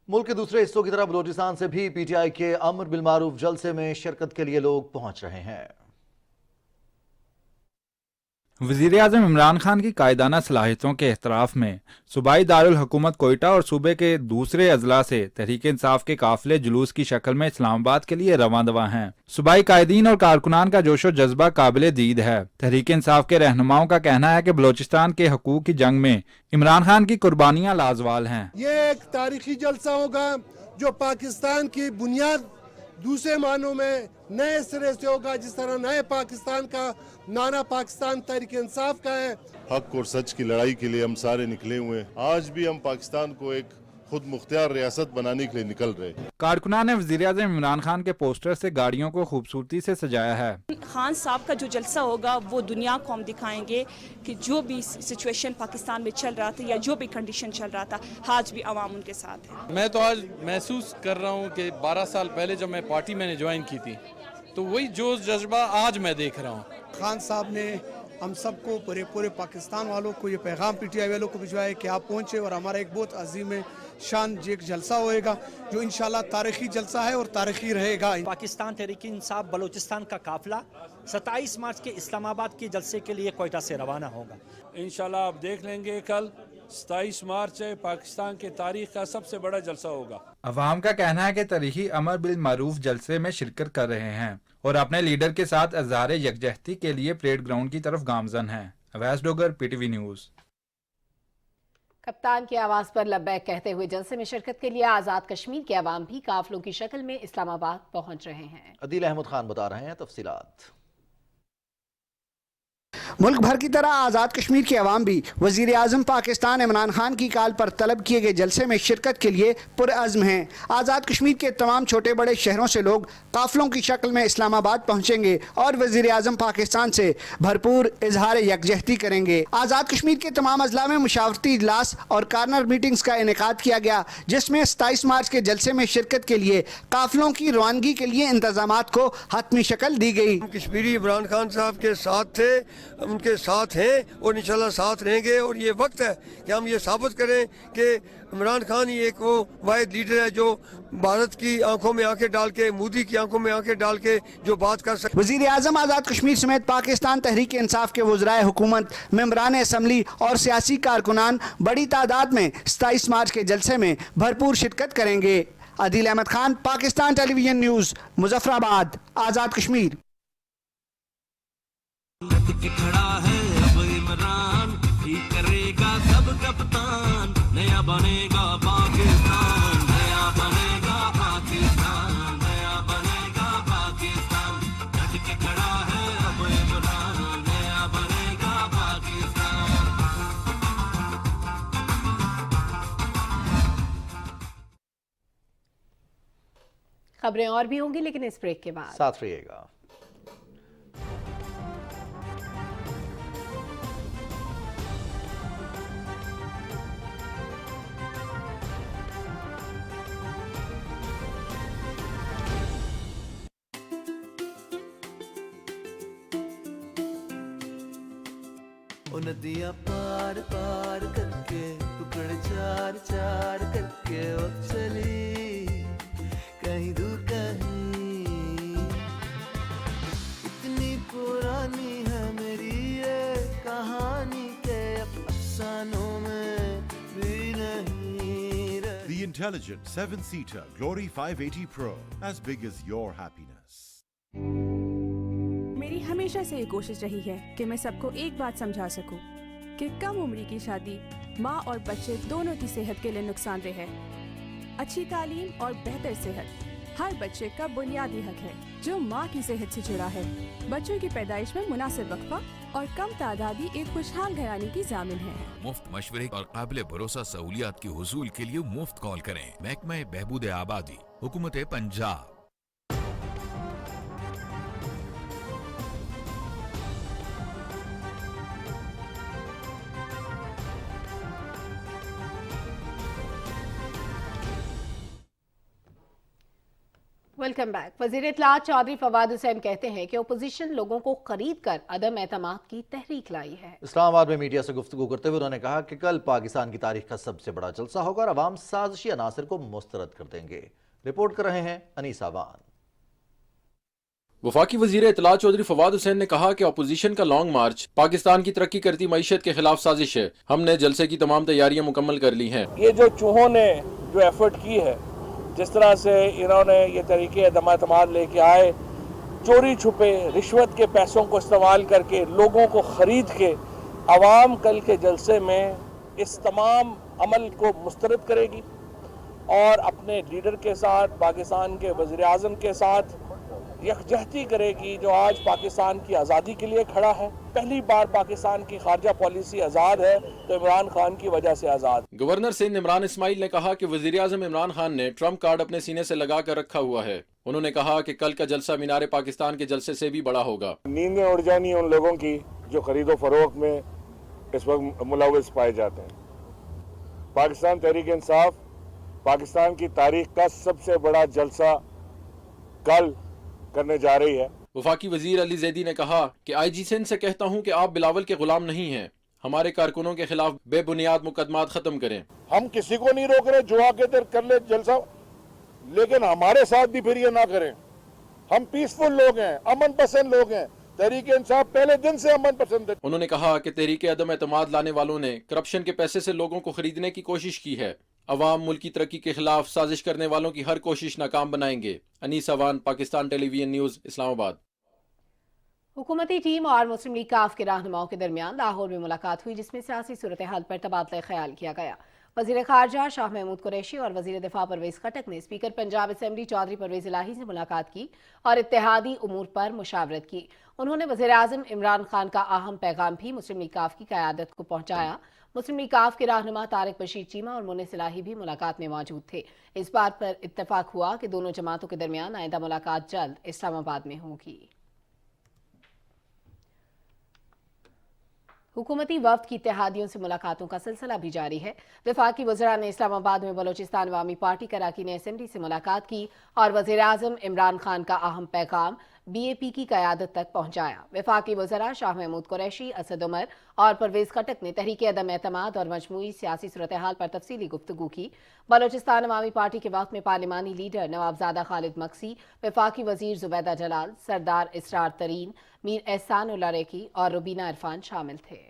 Speaker 2: मुल्क के दूसरे हिस्सों की तरह बलूचिस्तान से भी पीटीआई के अमर बिल मारूफ जलसे में शिरकत के लिए लोग पहुंच रहे हैं।
Speaker 10: वज़ीर आज़म इमरान खान की कायदाना सलाहियतों के एहतराफ में सूबाई दारुल हुकूमत कोयटा और सूबे के दूसरे अजला से तहरीक इंसाफ के काफिले जुलूस की शक्ल में इस्लामाबाद के लिए रवां दवा हैं। सूबाई कायदीन और कारकुनान का जोशो जज्बा काबिल दीद है। तहरीक इंसाफ के रहनुमाओं का कहना है कि बलोचिस्तान के हकूक की जंग में इमरान खान की कुर्बानियाँ लाजवाल हैं।
Speaker 12: ये एक तारीखी जलसा होगा जो पाकिस्तान की बुनियाद दूसरे मानों में नए सिरे से होगा, जिस तरह नए पाकिस्तान का नारा पाकिस्तान तहरीक इंसाफ का है।
Speaker 18: हक और सच की लड़ाई के लिए हम सारे निकले हुए हैं। आज भी हम पाकिस्तान को एक खुद मुख्तियार रियासत बनाने के लिए निकल रहे हैं।
Speaker 10: कारकुनान ने वज़ीर आज़म इमरान खान के पोस्टर से गाड़ियों को खूबसूरती से सजाया है।
Speaker 28: खान साहब का जो जलसा होगा वो दुनिया को हम दिखाएंगे कि जो भी सिचुएशन पाकिस्तान में चल रहा था या जो भी कंडीशन चल रहा था, आज भी आवाम उनके साथ है।
Speaker 25: मैं तो आज महसूस कर रहा हूँ कि 12 साल पहले जब मैं पार्टी मैंने ज्वाइन की थी तो वही जोश जज्बा आज मैं देख रहा हूँ।
Speaker 21: खान साहब ने हम सबको पूरे पाकिस्तान वालों को ये पैगाम पीटीआई वालों को भिजवाया कि आप पहुँचे और हमारा एक बहुत अजीम शान एक जलसा होएगा जो इंशाल्लाह तारीखी जलसा है और तारीखी रहेगा।
Speaker 29: पाकिस्तान तहरीक इंसाफ बलूचिस्तान का काफिला 27 मार्च के इस्लामाबाद के जलसे के लिए कोयटा से रवाना होगा।
Speaker 25: इंशाल्लाह आप देख लेंगे कल 27 मार्च है, पाकिस्तान के तारीख का सबसे बड़ा जलसा होगा।
Speaker 10: अवाम का कहना है कि तारीखी अमर बिल मारूफ जलसे में शिरकत कर रहे हैं और अपने लीडर के साथ इज़हार यकजहती के लिए परेड ग्राउंड की तरफ गामजन हैं। Awais Dogar, PTV news.
Speaker 4: कप्तान की आवाज पर लब्बैक कहते हुए जलसे में शिरकत के लिए आजाद कश्मीर के अवाम भी काफिलों की शक्ल में इस्लामाबाद पहुंच रहे हैं।
Speaker 2: अदील अहमद खान बता रहे हैं तफसीलात।
Speaker 1: मुल्क भर की तरह आज़ाद कश्मीर के अवाम भी वज़ीर आज़म पाकिस्तान इमरान खान की काल पर तलब किए गए जलसे में शिरकत के लिए पुरअज़्म हैं। आज़ाद कश्मीर के तमाम छोटे बड़े शहरों से लोग काफ़िलों की शक्ल में इस्लामाबाद पहुँचेंगे और वज़ीर आज़म पाकिस्तान से भरपूर इजहार यकजहती करेंगे। आज़ाद कश्मीर के तमाम अजला में मुशावरती इजलास और कार्नर मीटिंग्स का इनेकाद किया गया, जिसमें 27 मार्च के जलसे में शिरकत के लिए काफ़िलों की रवानगी के लिए इंतजामात को हतमी शक्ल दी गई।
Speaker 8: कश्मीरी इमरान खान साहब के साथ थे, उनके साथ हैं और इंशाल्लाह साथ रहेंगे। और ये वक्त है कि हम ये साबित करें कि इमरान खान ही एक वो वाहिद लीडर है जो भारत की आंखों में आंखें डाल के, मोदी की आंखों में आंखें डाल के जो बात कर सकते।
Speaker 1: वज़ीर आज़म आज़ाद कश्मीर समेत पाकिस्तान तहरीक इंसाफ के वज़राए हुकूमत, मेंबरान असम्बली और सियासी कारकुनान बड़ी तादाद में 27 मार्च के जलसे में भरपूर शिरकत करेंगे। Adeel Ahmad Khan, Pakistan television news, Muzaffarabad, Azad Kashmir.
Speaker 11: खड़ा है अब इमरान, ठीक करेगा सब कप्तान, नया बनेगा पाकिस्तान, नया बनेगा पाकिस्तान, नया बनेगा पाकिस्तान, डट के खड़ा है अब इमरान, नया बनेगा पाकिस्तान।
Speaker 4: खबरें और भी होंगी लेकिन इस ब्रेक के बाद
Speaker 2: साथ रहिएगा।
Speaker 15: नदियाँ पार पार करके, टुकड़े चार चार करके वो चली कहीं दूर कहीं। इतनी पुरानी है मेरी ये कहानी के अफसानों में भी नहीं रही।
Speaker 16: The intelligent 7-seater Glory 580 Pro, as big as your happiness.
Speaker 17: मेरी हमेशा से ये कोशिश रही है कि मैं सबको एक बात समझा सकूं कि कम उम्र की शादी माँ और बच्चे दोनों की सेहत के लिए नुकसानदेह है। अच्छी तालीम और बेहतर सेहत हर बच्चे का बुनियादी हक है जो माँ की सेहत से जुड़ा है। बच्चों की पैदाइश में मुनासिब वक्फा और कम तादादी एक खुशहाल घराने की जामिन है।
Speaker 20: मुफ्त मशवरे और काबिल भरोसा सहूलियात की हुसूल के लिए मुफ्त कॉल करें। महकमा बहबूद आबादी, हुकूमत पंजाब।
Speaker 4: Welcome back. वजीर इत्तलात चौधरी फवाद हुसैन कहते हैं कि ओपोजिशन लोगों को खरीद कर अदम एतमाद की तहरीक लाई है।
Speaker 2: इस्लामाबाद में मीडिया से गुफ्तगू करते हुए उन्होंने कहा कि कल पाकिस्तान की तारीख का सबसे बड़ा जलसा होगा और अवाम साजिशी अनासर को मुस्तरद कर देंगे। रिपोर्ट कर रहे हैं अनीस आवान।
Speaker 22: वफाकी वजीर इत्तलात चौधरी फवाद हुसैन ने कहा कि अपोजिशन का लॉन्ग मार्च पाकिस्तान की तरक्की करती मईशत के खिलाफ साजिश है। हमने जलसे की तमाम तैयारियां मुकम्मल कर ली हैं।
Speaker 14: ये जो चूहों ने जो एफर्ट की है, जिस तरह से इन्होंने ये तरीके अदम-ए-एतमाद लेके आए, चोरी छुपे रिश्वत के पैसों को इस्तेमाल करके लोगों को ख़रीद के, आवाम कल के जलसे में इस तमाम अमल को मुस्तरद करेगी और अपने लीडर के साथ, पाकिस्तान के वज़ीर आज़म के साथ यकजहती करेगी जो आज पाकिस्तान की आज़ादी के लिए खड़ा है। पहली बार पाकिस्तान की खारजा पॉलिसी आज़ाद है तो इमरान खान की वजह से आज़ाद।
Speaker 22: गवर्नर सिंध इमरान इस्माइल ने कहा कि वज़ीर आज़म इमरान खान ने ट्रम्प कार्ड अपने सीने से लगा कर रखा हुआ है। उन्होंने कहा कि कल का जलसा मीनार पाकिस्तान के जलसे से भी बड़ा होगा।
Speaker 23: नींदें उड़ जानी उन लोगों की जो खरीदो फरोख्त में इस वक्त मुलव्वस पाए जाते हैं। पाकिस्तान तहरीक इंसाफ पाकिस्तान की तारीख का सबसे बड़ा जलसा कल करने जा रही है।
Speaker 22: वफाकी वजीर अली जैदी ने कहा कि IG सिंध से कहता हूं कि आप बिलावल के गुलाम नहीं हैं। हमारे कारकुनों के खिलाफ बेबुनियाद मुकदमात खत्म करें।
Speaker 23: हम किसी को नहीं रोक रहे, जो आके देर कर ले जलसा, लेकिन हमारे साथ भी फिर ये ना करें। हम पीसफुल लोग हैं, अमन पसंद लोग हैं, तहरीक इंसाफ पहले दिन से अमन पसंद है।
Speaker 22: उन्होंने कहा कि तहरीक अदम एतमाद लाने वालों ने करप्शन के पैसे से लोगों को खरीदने की कोशिश की है। अवाम मुल्क की तरक्की के खिलाफ साजिश करने वालों की हर कोशिश नाकाम बनाएंगे। Anees Awan, Pakistan television news, Islamabad.
Speaker 4: हुकूमती टीम और मुस्लिम लीग काफ के रहनुमाओं के दरमियान लाहौर में मुलाकात हुई, जिसमें सियासी सूरत हाल पर तबादला ख्याल किया गया। वजीर खारजा शाह महमूद कुरैशी और वजीर दिफा परवेज खटक ने स्पीकर पंजाब असम्बली चौधरी परवेज इलाही से मुलाकात की और इत्तेहादी उमूर पर मुशावरत की। उन्होंने वजीर आज़म इमरान खान का अहम पैगाम भी मुस्लिम लीग काफ की क़यादत को पहुंचाया। मुस्लिम लीग काफ के रहनुमा तारिक बशीर चीमा और मुन्निस इलाही भी मुलाकात में मौजूद थे। इस बात पर इत्तफाक हुआ कि दोनों जमातों के दरमियान आइंदा मुलाकात जल्द इस्लामाबाद में होगी। हुकूमती वफ्द की इत्तेहादियों से मुलाकातों का सिलसिला भी जारी है। वफाकी वज़रा ने इस्लामाबाद में बलोचिस्तान अवामी पार्टी कराकीन असेंबली से मुलाकात की और वज़ीर आज़म इमरान खान का अहम पैगाम BAP की क़यादत तक पहुंचाया। वफाकी वज़रा शाह महमूद कुरैशी, असद उमर और परवेज खटक ने तहरीक अदम एतमाद और मजमूई सियासी सूरत हाल पर तफसीली गुफ्तगू की। बलोचिस्तान अवामी पार्टी के वक्त में पार्लिमानी लीडर नवाबजादा खालिद मक्सी, वफाकी वज़ीर जुबैदा जलाल, सरदार इसरार तरीन, मीर एहसान उल्ला रेकी और रुबीना इरफान शामिल थे।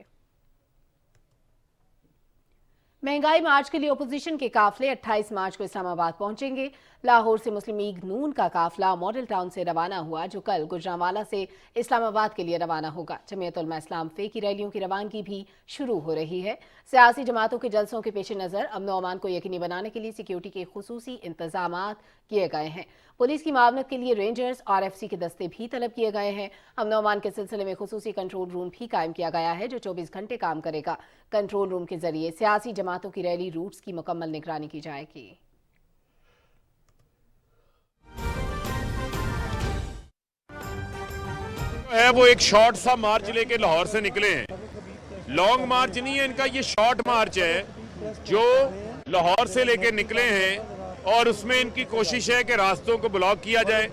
Speaker 4: महंगाई मार्च के लिए अपोजिशन के काफले 28 मार्च को इस्लामाबाद पहुंचेंगे। लाहौर से मुस्लिम लीग नून का काफला मॉडल टाउन से रवाना हुआ, जो कल गुजरांवाला से इस्लामाबाद के लिए रवाना होगा। जमीयत उलमा इस्लाम फे की रैलियों की रवानगी भी शुरू हो रही है। सियासी जमातों के जलसों के पेश नज़र अमन व अमान को यकीनी बनाने के लिए सिक्योरिटी के खुसूसी इंतजामात किए गए हैं। पुलिस की मावनत के लिए रेंजर्स और FC के दस्ते भी तलब किए गए हैं। अमन व अमान के सिलसिले में खुसूसी कंट्रोल रूम भी कायम किया गया है, जो 24 घंटे काम करेगा। कंट्रोल रूम के जरिए सियासी जमातों की रैली रूट्स की मुकम्मल निगरानी की जाएगी।
Speaker 23: है वो एक शॉर्ट सा मार्च लेके लाहौर से निकले हैं। लॉन्ग मार्च नहीं है इनका, ये शॉर्ट मार्च है जो लाहौर से लेके निकले हैं और उसमें इनकी कोशिश है कि रास्तों को ब्लॉक किया जाए,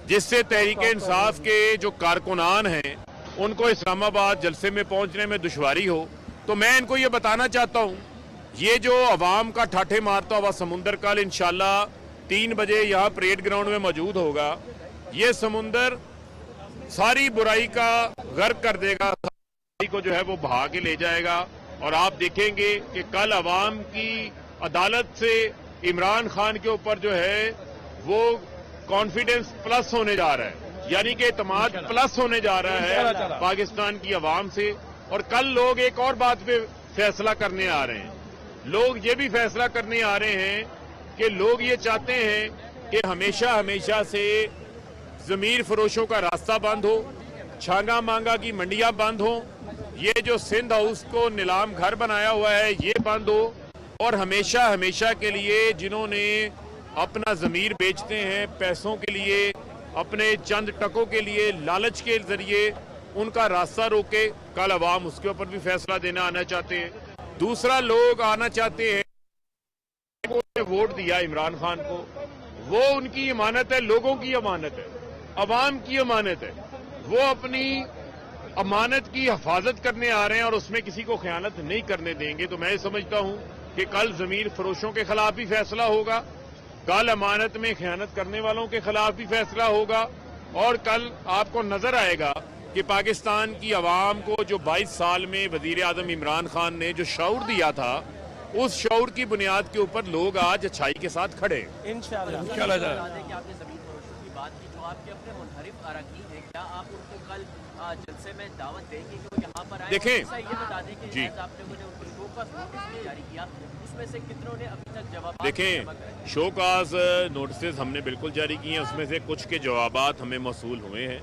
Speaker 23: जिससे तहरीक इंसाफ के जो कारकुनान हैं उनको इस्लामाबाद जलसे में पहुंचने में दुश्वारी हो। तो मैं इनको ये बताना चाहता हूँ, ये जो अवाम का ठाठे मारता हुआ समुंदर कल इंशाल्लाह 3 बजे यहाँ परेड ग्राउंड में मौजूद होगा। ये समुंदर सारी बुराई का गर्क कर देगा, बुराई को जो है वो बहा के ले जाएगा। और आप देखेंगे कि कल अवाम की अदालत से इमरान खान के ऊपर जो है वो कॉन्फिडेंस प्लस होने जा रहा है, यानी कि एतमाद प्लस होने जा रहा है पाकिस्तान की अवाम से। और कल लोग एक और बात पे फैसला करने आ रहे हैं, लोग ये भी फैसला करने आ रहे हैं कि लोग ये चाहते हैं कि हमेशा हमेशा से जमीर फरोशों का रास्ता बंद हो, छांगा मांगा की मंडियां बंद हो, ये जो सिंध हाउस को नीलाम घर बनाया हुआ है ये बंद हो, और हमेशा हमेशा के लिए जिन्होंने अपना जमीर बेचते हैं पैसों के लिए, अपने चंद टकों के लिए, लालच के जरिए उनका रास्ता रोके। कल अवाम उसके ऊपर भी फैसला देना आना चाहते हैं। दूसरा, लोग आना चाहते हैं, वोट दिया इमरान खान को, वो उनकी अमानत है, लोगों की अमानत है, अवाम की अमानत है। वो अपनी अमानत की हिफाजत करने आ रहे हैं और उसमें किसी को खयानत नहीं करने देंगे। तो मैं समझता हूं कि कल जमीर फरोशों के खिलाफ भी फैसला होगा, कल अमानत में खयानत करने वालों के खिलाफ भी फैसला होगा, और कल आपको नजर आएगा कि पाकिस्तान की अवाम को जो 22 साल में वजीर आजम इमरान खान ने जो शऊर दिया था, उस शऊर की बुनियाद के ऊपर लोग आज अच्छाई के साथ खड़े हैं।
Speaker 3: इंशाल्लाह। जलसे में दावत देंगे कि यहाँ पर आए।
Speaker 23: देखें,
Speaker 3: ये बता दें कि
Speaker 23: जी,
Speaker 3: आपने उनको शोकॉज नोटिस जारी किया, उसमें से कितनों ने अभी तक जवाब?
Speaker 23: देखें, शोकॉज नोटिस हमने बिल्कुल जारी किए हैं, उसमें से कुछ के जवाबात हमें मौसूल हुए हैं,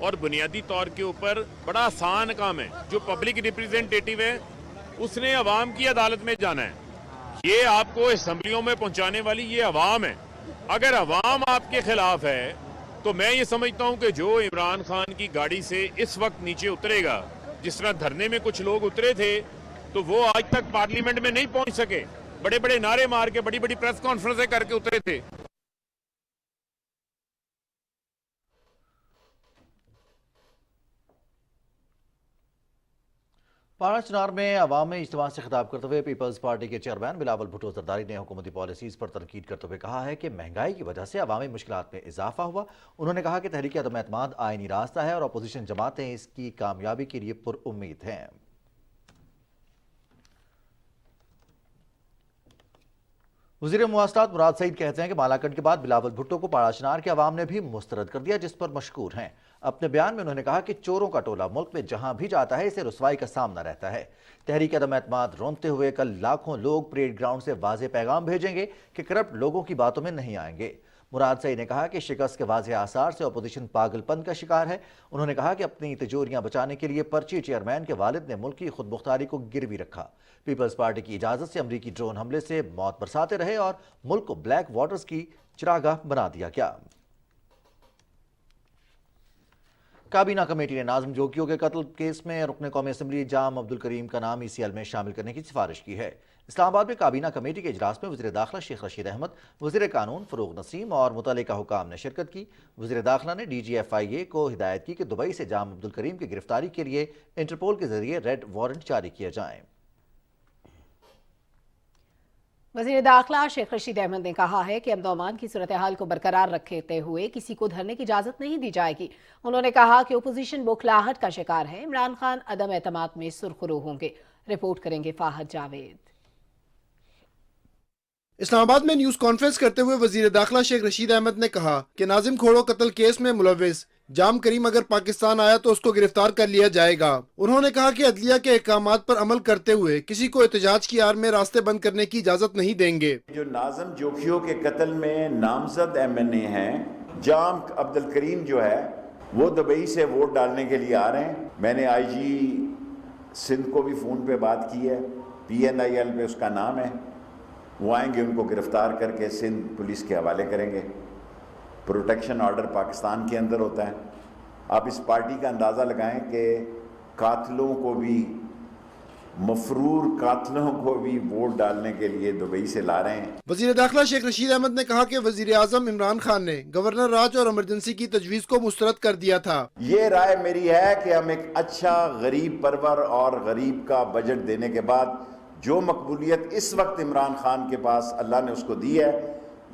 Speaker 23: और बुनियादी तौर के ऊपर बड़ा आसान काम है। जो पब्लिक रिप्रेजेंटेटिव है उसने अवाम की अदालत में जाना है। ये आपको असम्बलियों में पहुंचाने वाली ये अवाम है। अगर अवाम आपके खिलाफ है तो मैं ये समझता हूं कि जो इमरान खान की गाड़ी से इस वक्त नीचे उतरेगा, जिस तरह धरने में कुछ लोग उतरे थे, तो वो आज तक पार्लियामेंट में नहीं पहुंच सके, बड़े बड़े नारे मार के बड़ी बड़ी प्रेस कॉन्फ्रेंसें करके उतरे थे।
Speaker 2: پاڑا چنار میں عوامی اجتماع سے خطاب کرتے ہوئے پیپلز پارٹی کے چیئرمین بلاول بھٹو زرداری نے حکومتی پالیسیز پر تنقید کرتے ہوئے کہا ہے کہ مہنگائی کی وجہ سے عوامی مشکلات میں اضافہ ہوا. انہوں نے کہا کہ تحریک عدم اعتماد آئینی راستہ ہے اور اپوزیشن جماعتیں اس کی کامیابی کے لیے پر امید ہیں. وزیر مواصلات مراد سعید کہتے ہیں کہ بالاکنڈ کے بعد بلاول بھٹو کو پاڑا چنار کے عوام نے بھی مسترد کر دیا، جس پر مشکور ہیں. اپنے بیان میں انہوں نے کہا کہ چوروں کا ٹولہ ملک میں جہاں بھی جاتا ہے اسے رسوائی کا سامنا رہتا ہے. تحریک عدم اعتماد رونتے ہوئے کل لاکھوں لوگ پریڈ گراؤنڈ سے واضح پیغام بھیجیں گے کہ کرپٹ لوگوں کی باتوں میں نہیں آئیں گے. مراد سعید نے کہا کہ شکست کے واضح آثار سے اپوزیشن پاگل پن کا شکار ہے. انہوں نے کہا کہ اپنی تجوریاں بچانے کے لیے پرچی چیئرمین کے والد نے ملک کی خود مختاری کو گروی رکھا. پیپلز پارٹی کی اجازت سے امریکی ڈرون حملے سے موت برساتے رہے اور ملک کو بلیک واٹرز کی چراگاہ بنا دیا گیا. کابینہ کمیٹی نے ناظم جوگیوں کے قتل کیس میں رکن قومی اسمبلی جام عبدالکریم کا نام ECL میں شامل کرنے کی سفارش کی ہے. اسلام آباد میں کابینہ کمیٹی کے اجلاس میں وزیر داخلہ شیخ رشید احمد، وزیر قانون فروغ نسیم اور متعلقہ حکام نے شرکت کی. وزیر داخلہ نے DG FIA کو ہدایت کی کہ دبئی سے جام عبدالکریم کی گرفتاری کے لیے انٹرپول کے ذریعے ریڈ وارنٹ جاری کیے جائیں.
Speaker 4: وزیر داخلہ شیخ رشید احمد نے کہا ہے کہ امن و امان کی صورتحال کو برقرار رکھتے ہوئے کسی کو دھرنے کی اجازت نہیں دی جائے گی. انہوں نے کہا کہ اپوزیشن بوکھلاہٹ کا شکار ہے. عمران خان عدم اعتماد میں سرخرو ہوں گے. رپورٹ کریں گے فاہد جاوید.
Speaker 5: اسلام آباد میں نیوز کانفرنس کرتے ہوئے وزیر داخلہ شیخ رشید احمد نے کہا کہ ناظم کھوڑو قتل کیس میں ملوث جام کریم اگر پاکستان آیا تو اس کو گرفتار کر لیا جائے گا. انہوں نے کہا کہ عدلیہ کے احکامات پر عمل کرتے ہوئے کسی کو احتجاج کی آڑ میں راستے بند کرنے کی اجازت نہیں دیں گے.
Speaker 6: جو ناظم جوگیوں کے قتل میں نامزد MNA ہیں، جام عبدالکریم جو ہے وہ دبئی سے ووٹ ڈالنے کے لیے آ رہے ہیں. میں نے IG سندھ کو بھی فون پہ بات کی ہے، PNIL پہ اس کا نام ہے. وہ آئیں گے، ان کو گرفتار کر کے سندھ پولیس کے حوالے کریں گے. پروٹیکشن آرڈر پاکستان کے اندر ہوتا ہے. آپ اس پارٹی کا اندازہ لگائیں کہ قاتلوں کو بھی، مفرور قاتلوں کو بھی ووٹ ڈالنے کے لیے دبئی سے لا رہے ہیں.
Speaker 5: وزیر داخلہ شیخ رشید احمد نے کہا کہ وزیر اعظم عمران خان نے گورنر راج اور ایمرجنسی کی تجویز کو مسترد کر دیا تھا.
Speaker 6: یہ رائے میری ہے کہ ہم ایک اچھا غریب پرور اور غریب کا بجٹ دینے کے بعد جو مقبولیت اس وقت عمران خان کے پاس اللہ نے اس کو دی ہے،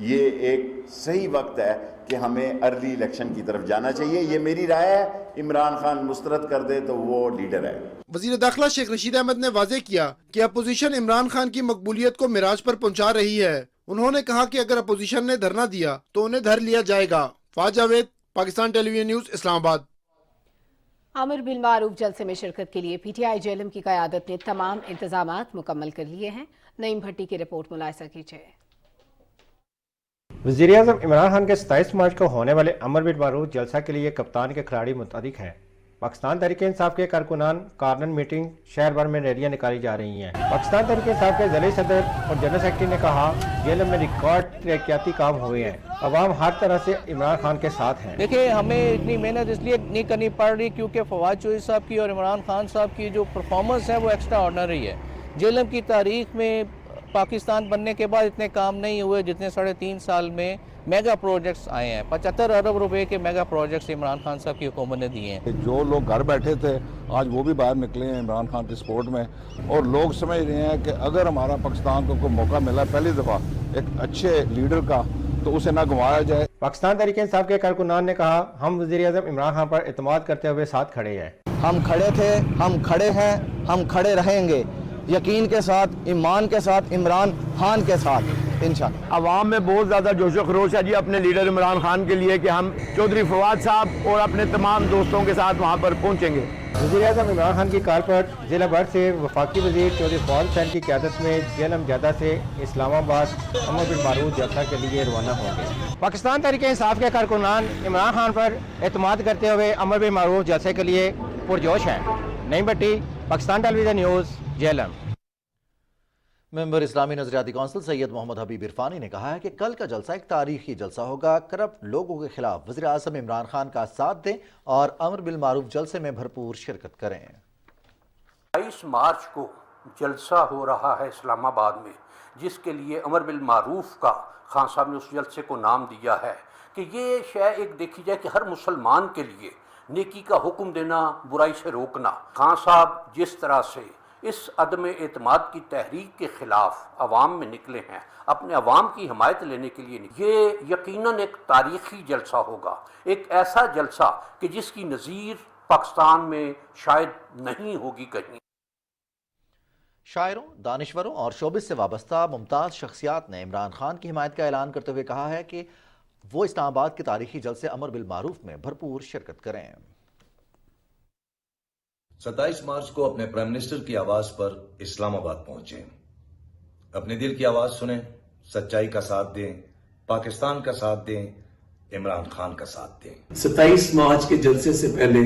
Speaker 6: یہ ایک صحیح وقت ہے کہ ہمیں ارلی الیکشن کی طرف جانا چاہیے. یہ میری رائے ہے. عمران خان مسترد کر دے تو وہ لیڈر ہے.
Speaker 5: وزیر داخلہ شیخ رشید احمد نے واضح کیا کہ اپوزیشن عمران خان کی مقبولیت کو معراج پر پہنچا رہی ہے. انہوں نے کہا کہ اگر اپوزیشن نے دھرنا دیا تو انہیں دھر لیا جائے گا. فاہد جاوید، پاکستان ٹیلی ویژن نیوز، اسلام آباد.
Speaker 4: امر بالمعروف جلسے میں شرکت کے لیے PTI جیلم کی قیادت نے تمام انتظامات مکمل کر لیے ہیں. نعیم بھٹی کی رپورٹ ملاحظہ کیجیے.
Speaker 7: وزیر اعظم عمران خان کے 27 مارچ کو ہونے والے امر بالمعروف جلسہ کے لیے کپتان کے کھلاڑی متحرک ہیں. پاکستان تحریک انصاف کے کارکنان کارنر میٹنگ شہر بھر میں ریلیاں نکالی جا رہی ہیں. پاکستان تحریک انصاف کے ضلعی صدر اور جنرل سیکرٹری نے کہا جیلم میں ریکارڈ ترقیاتی کام ہوئے ہیں. عوام ہر طرح سے عمران خان کے ساتھ ہیں.
Speaker 9: دیکھیں، ہمیں اتنی محنت اس لیے نہیں کرنی پڑ رہی کیونکہ فواد چودھری صاحب کی اور عمران خان صاحب کی جو پرفارمنس ہے وہ ایکسٹرا آرڈنری ہے. جیلم کی تاریخ میں پاکستان بننے کے بعد اتنے کام نہیں ہوئے جتنے 3.5 سال میں میگا پروجیکٹس آئے ہیں. 75 ارب روپے کے میگا پروجیکٹس عمران خان صاحب کی حکومت نے دیے ہیں.
Speaker 13: جو لوگ گھر بیٹھے تھے آج وہ بھی باہر نکلے ہیں عمران خان کی سپورٹ میں، اور لوگ سمجھ رہے ہیں کہ اگر ہمارا پاکستان کو کوئی موقع ملا پہلی دفعہ ایک اچھے لیڈر کا تو اسے نہ گنوایا جائے.
Speaker 7: پاکستان تحریک انصاف کے کارکنان نے کہا ہم وزیر اعظم عمران خان پر اعتماد کرتے ہوئے ساتھ کھڑے ہیں.
Speaker 19: ہم کھڑے تھے، ہم کھڑے ہیں، ہم کھڑے رہیں گے، یقین کے ساتھ، ایمان کے ساتھ، عمران خان کے ساتھ انشاءاللہ.
Speaker 24: عوام میں بہت زیادہ جوش و خروش ہے جی اپنے لیڈر عمران خان کے لیے کہ ہم چودھری فواد صاحب اور اپنے تمام دوستوں کے ساتھ وہاں پر پہنچیں گے.
Speaker 7: وزیر اعظم عمران خان کی کال پر ضلع بھر سے وفاقی وزیر چودھری فواد حسین کی قیادت میں جیلم جدہ سے اسلام آباد امر بالمعروف جلسہ کے لیے روانہ ہوں گے. پاکستان تحریک انصاف کے کارکنان عمران خان پر اعتماد کرتے ہوئے امر بالمعروف جلسے کے لیے پرجوش ہیں. نعیم بھٹی، پاکستان ٹیلی ویژن نیوز، جیلم.
Speaker 2: ممبر اسلامی نظریاتی کونسل سید محمد حبیب عرفانی نے کہا ہے کہ کل کا جلسہ ایک تاریخی جلسہ ہوگا. کرپٹ لوگوں کے خلاف وزیر اعظم عمران خان کا ساتھ دیں اور امر بالمعروف جلسے میں بھرپور شرکت کریں.
Speaker 26: 22 مارچ کو جلسہ ہو رہا ہے اسلام آباد میں، جس کے لیے امر بالمعروف کا خان صاحب نے اس جلسے کو نام دیا ہے کہ یہ شے ایک دیکھی جائے کہ ہر مسلمان کے لیے नेकी का हुक्म देना, बुराई से रोकना। खान साहब जिस तरह से इस अदम एतमाद की तहरीक के खिलाफ अवाम में निकले हैं, अपने अवाम की हिमायत लेने के लिए निकले, ये यकीनन एक तारीखी जलसा होगा, एक ऐसा जलसा कि जिसकी नज़ीर पाकिस्तान में शायद नहीं होगी कहीं।
Speaker 2: शायरों, दानिश्वरों और शोबिस से वाबस्ता मुमताज़ शख्सियात ने इमरान खान की हिमायत का ऐलान करते हुए कहा है कि वो इस्लामाबाद के तारीखी जलसे अमर बिल मारूफ में भरपूर शिरकत करें।
Speaker 8: 27 मार्च को अपने प्राइम मिनिस्टर की आवाज पर इस्लामाबाद पहुंचे, अपने दिल की आवाज सुने, सच्चाई का साथ दें, पाकिस्तान का साथ दें, इमरान खान का साथ दें।
Speaker 10: 27 मार्च के जलसे से पहले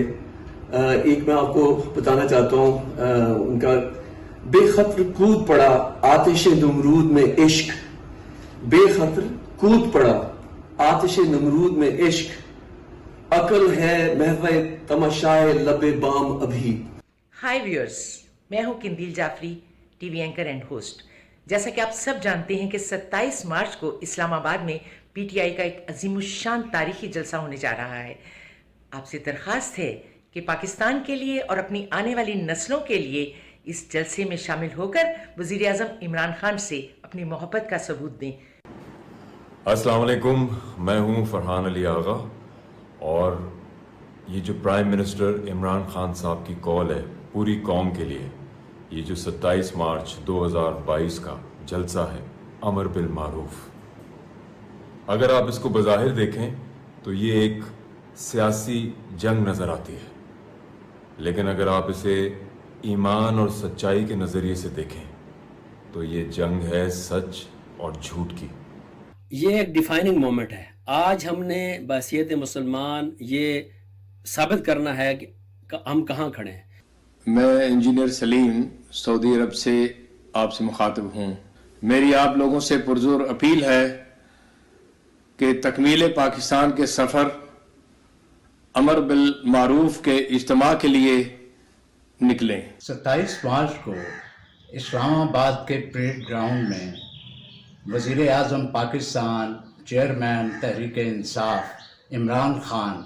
Speaker 10: एक मैं आपको बताना चाहता हूं, उनका बेखतर कूद पड़ा आतिश नमरूद में इश्क, बेखतर कूद पड़ा आतिश नमरूद में इश्क, अकल है महवे तमाशाए लबे बाम अभी।
Speaker 12: हाय व्यूअर्स, मैं हूं Qandeel Jafri, TV anchor and host. जैसा कि आप सब जानते हैं कि 27 मार्च को इस्लामाबाद में पीटीआई का एक अजीमुशान तारीखी जलसा होने जा रहा है। आपसे दरख्वास्त है कि पाकिस्तान के लिए और अपनी आने वाली नस्लों के लिए इस जलसे में शामिल होकर वज़ीर आज़म इमरान खान से अपनी मोहब्बत का सबूत दें।
Speaker 18: अस्सलाम वालेकुम, मैं हूं फरहान अली आगा, और ये जो प्राइम मिनिस्टर इमरान खान साहब की कॉल है पूरी कौम के लिए, ये जो 27 मार्च 2022 का जलसा है अमर बिल मारूफ, अगर आप इसको बज़ाहिर देखें तो ये एक सियासी जंग नज़र आती है, लेकिन अगर आप इसे ईमान और सच्चाई के नज़रिए से देखें तो ये जंग है सच और झूठ की।
Speaker 21: ये एक डिफाइनिंग मोमेंट है। आज हमने बहसियत मुसलमान ये साबित करना है कि हम कहाँ खड़े हैं।
Speaker 24: मैं इंजीनियर सलीम सऊदी अरब से आपसे मुखातिब हूँ। मेरी आप लोगों से पुरजोर अपील है कि तकमील पाकिस्तान के सफ़र अमर बिल मारूफ के इज्तिमा के लिए निकलें।
Speaker 25: 27 मार्च को इस्लामाबाद के परेड ग्राउंड में वज़ीर आज़म पाकिस्तान, चेयरमैन तहरीक इंसाफ इमरान खान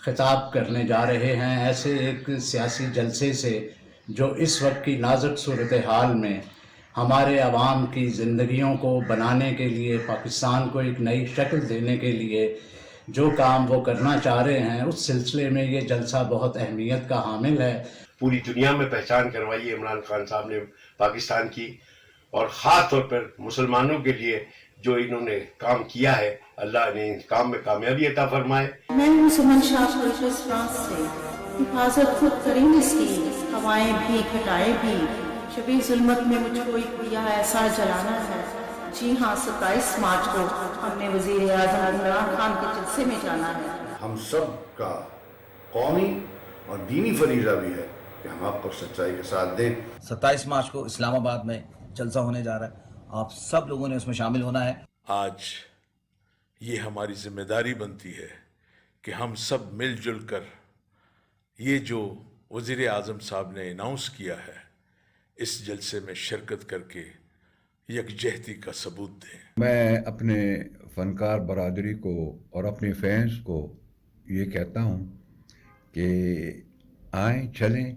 Speaker 25: खिताब करने जा रहे हैं, ऐसे एक सियासी जलसे से जो इस वक्त की नाजुक सूरत हाल में हमारे अवाम की ज़िंदगियों को बनाने के लिए, पाकिस्तान को एक नई शक्ल देने के लिए जो काम वो करना चाह रहे हैं, उस सिलसिले में ये जलसा बहुत अहमियत का हामिल है।
Speaker 27: पूरी दुनिया में पहचान करवाई है इमरान खान साहब ने पाकिस्तान की, और ख़ास तौर पर मुसलमानों के लिए जो इन्होंने काम किया है, अल्लाह ने इस काम में कामयाबी अता फरमाए।
Speaker 28: मैं हूँ सुमन शाह फ्रांस से। हिफाजत खुद करें इसकी, हवाएं भी घटाएं भी, शबी जुल्मत में मुझको एक दिया ऐसा जलाना है। जी हाँ, 27 मार्च को हमने वज़ीर आज़म इमरान खान के जलसे में जाना है।
Speaker 29: हम सब का कौमी और दीनी फरीज़ा भी है कि हम आपको सच्चाई के साथ दें।
Speaker 19: 27 मार्च को इस्लामाबाद में जलसा होने जा रहा है, आप सब लोगों ने उसमें शामिल होना है।
Speaker 30: आज ये हमारी जिम्मेदारी बनती है कि हम सब मिलजुल कर ये जो वज़ीर आज़म साहब ने अनाउंस किया है, इस जलसे में शिरकत करके यकजहती का सबूत दें।
Speaker 13: मैं अपने फनकार बरादरी को और अपने फैंस को ये कहता हूँ कि आएँ, चलें,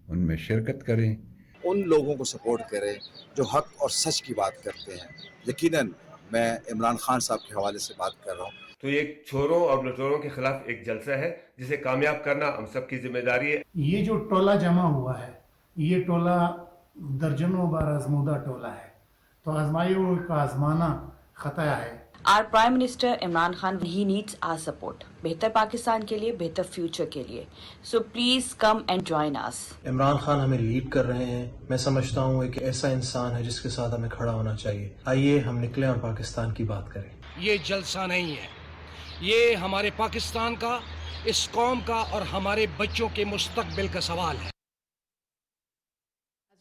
Speaker 13: उनमें शिरकत करें,
Speaker 31: उन लोगों को सपोर्ट करें जो हक और सच की बात करते हैं। यकीनन मैं इमरान खान साहब के हवाले से बात कर रहा हूँ।
Speaker 32: तो ये चोरों और लुटेरों के खिलाफ एक जलसा है जिसे कामयाब करना हम सब की जिम्मेदारी है।
Speaker 33: ये जो टोला जमा हुआ है, ये टोला दर्जनों बार आजमूदा टोला है, तो आजमाइयों का आजमाना खतरा है।
Speaker 34: Our Prime Minister Imran Khan, he needs our support. बेहतर पाकिस्तान के लिए, बेहतर फ्यूचर के लिए. So please come and join us.
Speaker 35: Imran Khan हमें लीड कर रहे हैं। मैं समझता हूँ एक ऐसा इंसान है जिसके साथ हमें खड़ा होना चाहिए। आइए हम निकलें और पाकिस्तान की बात करें।
Speaker 36: ये जलसा नहीं है, ये हमारे पाकिस्तान का, इस कौम का और हमारे बच्चों के मुस्तकबिल का सवाल है।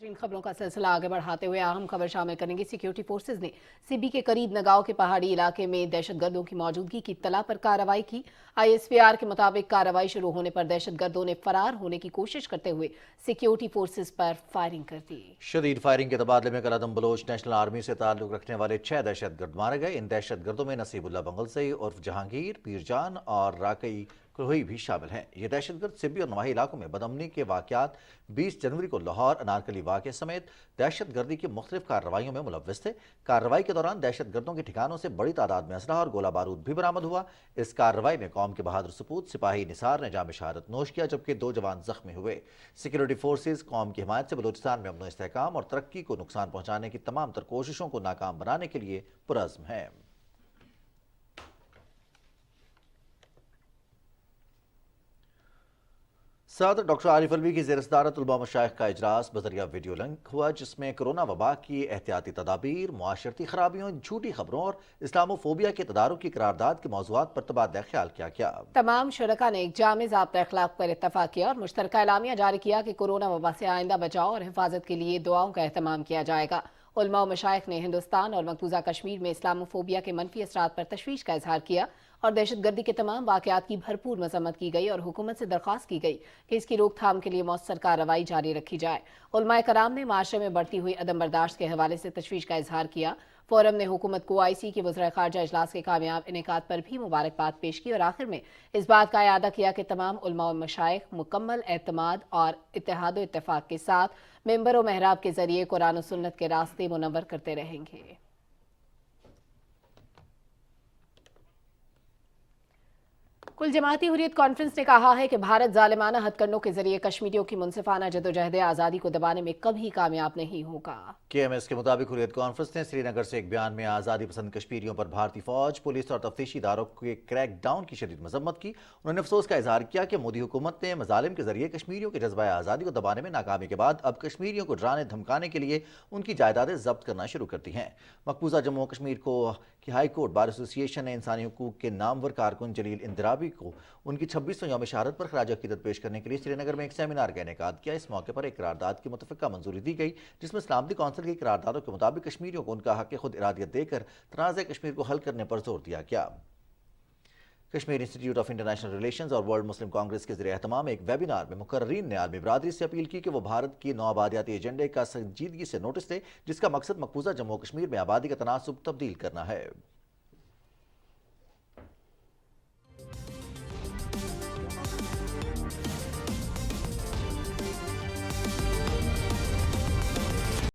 Speaker 4: इन खबरों का सिलसिला आगे बढ़ाते हुए अहम खबर शामिल करेंगे। सिक्योरिटी फोर्सेज ने सीबी के करीब नगांव के पहाड़ी इलाके में दहशतगर्दों की मौजूदगी की इत्तला पर कार्रवाई की। ISPR के मुताबिक कार्रवाई शुरू होने पर दहशतगर्दों ने फरार होने की कोशिश करते हुए सिक्योरिटी फोर्सेज पर फायरिंग कर दी।
Speaker 2: शदीद फायरिंग के तबादले में कलादम बलोच नेशनल आर्मी से ताल्लुक रखने वाले 6 दहशतगर्द मारे गए। इन दहशतगर्दों में नसीबुल्लाह बंगलसई उर्फ जहांगीर, पीरजान और राकई कोई भी शामिल हैं। ये दहशतगर्द सिब्बी और नवाही इलाकों में बदअमनी के वाक़यात 20 जनवरी को लाहौर अनारकली वाक़े समेत दहशतगर्दी की मुख्तलिफ कार्रवाइयों में मुलव्वस थे। कार्रवाई के दौरान दहशतगर्दों के ठिकानों से बड़ी तादाद में असलहा और गोला बारूद भी बरामद हुआ। इस कार्रवाई में कौम के बहादुर सपूत सिपाही निसार ने जाम शहादत नोश किया, जबकि 2 जवान जख्मी हुए। सिक्योरिटी फोर्सेज कौम की हिमायत से बलूचिस्तान में अमन व इस्तेहकाम और तरक्की को नुकसान पहुंचाने की तमाम तर कोशिशों को नाकाम बनाने के लिए पुरअज़्म है। सदर डॉक्टर आरिफ अलवी की ज़ेर सदारत उलमा मशाइख का इजलास बज़रिया वीडियो लिंक हुआ, जिसमें कोरोना वबा की एहतियाती तदाबीर, मुआशरती खराबियों, झूठी खबरों और इस्लामोफोबिया के तदारुक की करारदाद के मौज़ूआत पर तबादला ख्याल किया गया।
Speaker 4: तमाम शुरका ने एक जामे ज़ाब्ता अखलाक पर इत्तफाक किया और मुश्तरका एलामिया जारी किया कि कोरोना वबा से आइंदा बचाव और हिफाजत के लिए दुआओं का एहतमाम किया जाएगा। उलमा व मशाइख ने हिंदुस्तान और मकबूजा कश्मीर में इस्लामोफोबिया के मनफी असरात पर तशवीश का इजहार किया और दहशतगर्दी के तमाम वाक़यात की भरपूर मजम्मत की गई और हुकूमत से दरख्वास्त की गई कि इसकी रोकथाम के लिए मौसर कार्रवाई जारी रखी जाए। उलमाए कराम ने माशरे में बढ़ती हुई अदम बर्दाश्त के हवाले से तशवीश का इजहार किया। फोरम ने हुकूमत को OIC के वज़ीर ख़ारजा इजलास के कामयाब इनेकाद पर भी मुबारकबाद पेश की और आखिर में इस बात का इयादा किया कि तमाम उलमा व मशाइख मुकम्मल एतमाद और इत्तेहाद व इत्तेफाक के साथ मेंबर व महराब के जरिए कुरान और सुन्नत के रास्ते मुनव्वर करते रहेंगे। कुल जमाती हुर्रियत कॉन्फ्रेंस ने कहा है कि भारत जालिमाना हथकंडों के जरिए कश्मीरियों की मुनसिफाना जदोजहद आज़ादी को दबाने में कभी कामयाब नहीं होगा। KMS के मुताबिक हुर्रियत कॉन्फ्रेंस ने श्रीनगर से एक बयान में आज़ादी पसंद कश्मीरियों पर भारतीय फौज, पुलिस और तफ्तीशी इदारों के क्रैक डाउन की शदीद मजम्मत की। उन्होंने अफसोस का इजहार किया कि मोदी हुकूमत ने मजालिम के जरिए कश्मीरियों के जज्बा आज़ादी को दबाने में नाकामी के बाद अब कश्मीरियों को डराने धमकाने के लिए उनकी जायदादें जब्त करना शुरू कर दी हैं। मकबूजा जम्मू कश्मीर की हाई कोर्ट बार एसोसिएशन ने इंसानी हुकूक के नामवर कारकुन जलील इंदिराबी को उनकी 26वीं यौम शहादत पर खराज अकीदत पेश करने के लिए श्रीनगर में एक सेमिनार का इनेकाद किया। इस मौके पर एक करारदाद की मुतफ़िका मंजूरी दी गई, जिसमें सलामती कौंसिल की करारदादों के मुताबिक कश्मीरियों को उनका हक खुद इरादियत देकर तनाज़े कश्मीर को हल करने पर जोर दिया गया। Kashmir institute of international relations और वर्ल्ड मुस्लिम कांग्रेस के ज़रिए एहतमाम एक वेबिनार में मुकर्रीन ने आलमी बरादरी से अपील की कि वो भारत की नौआबादियाती एजेंडे का संजीदगी से नोटिस दे, जिसका मकसद मकबूजा जम्मू कश्मीर में आबादी का तनासुब तब्दील करना है।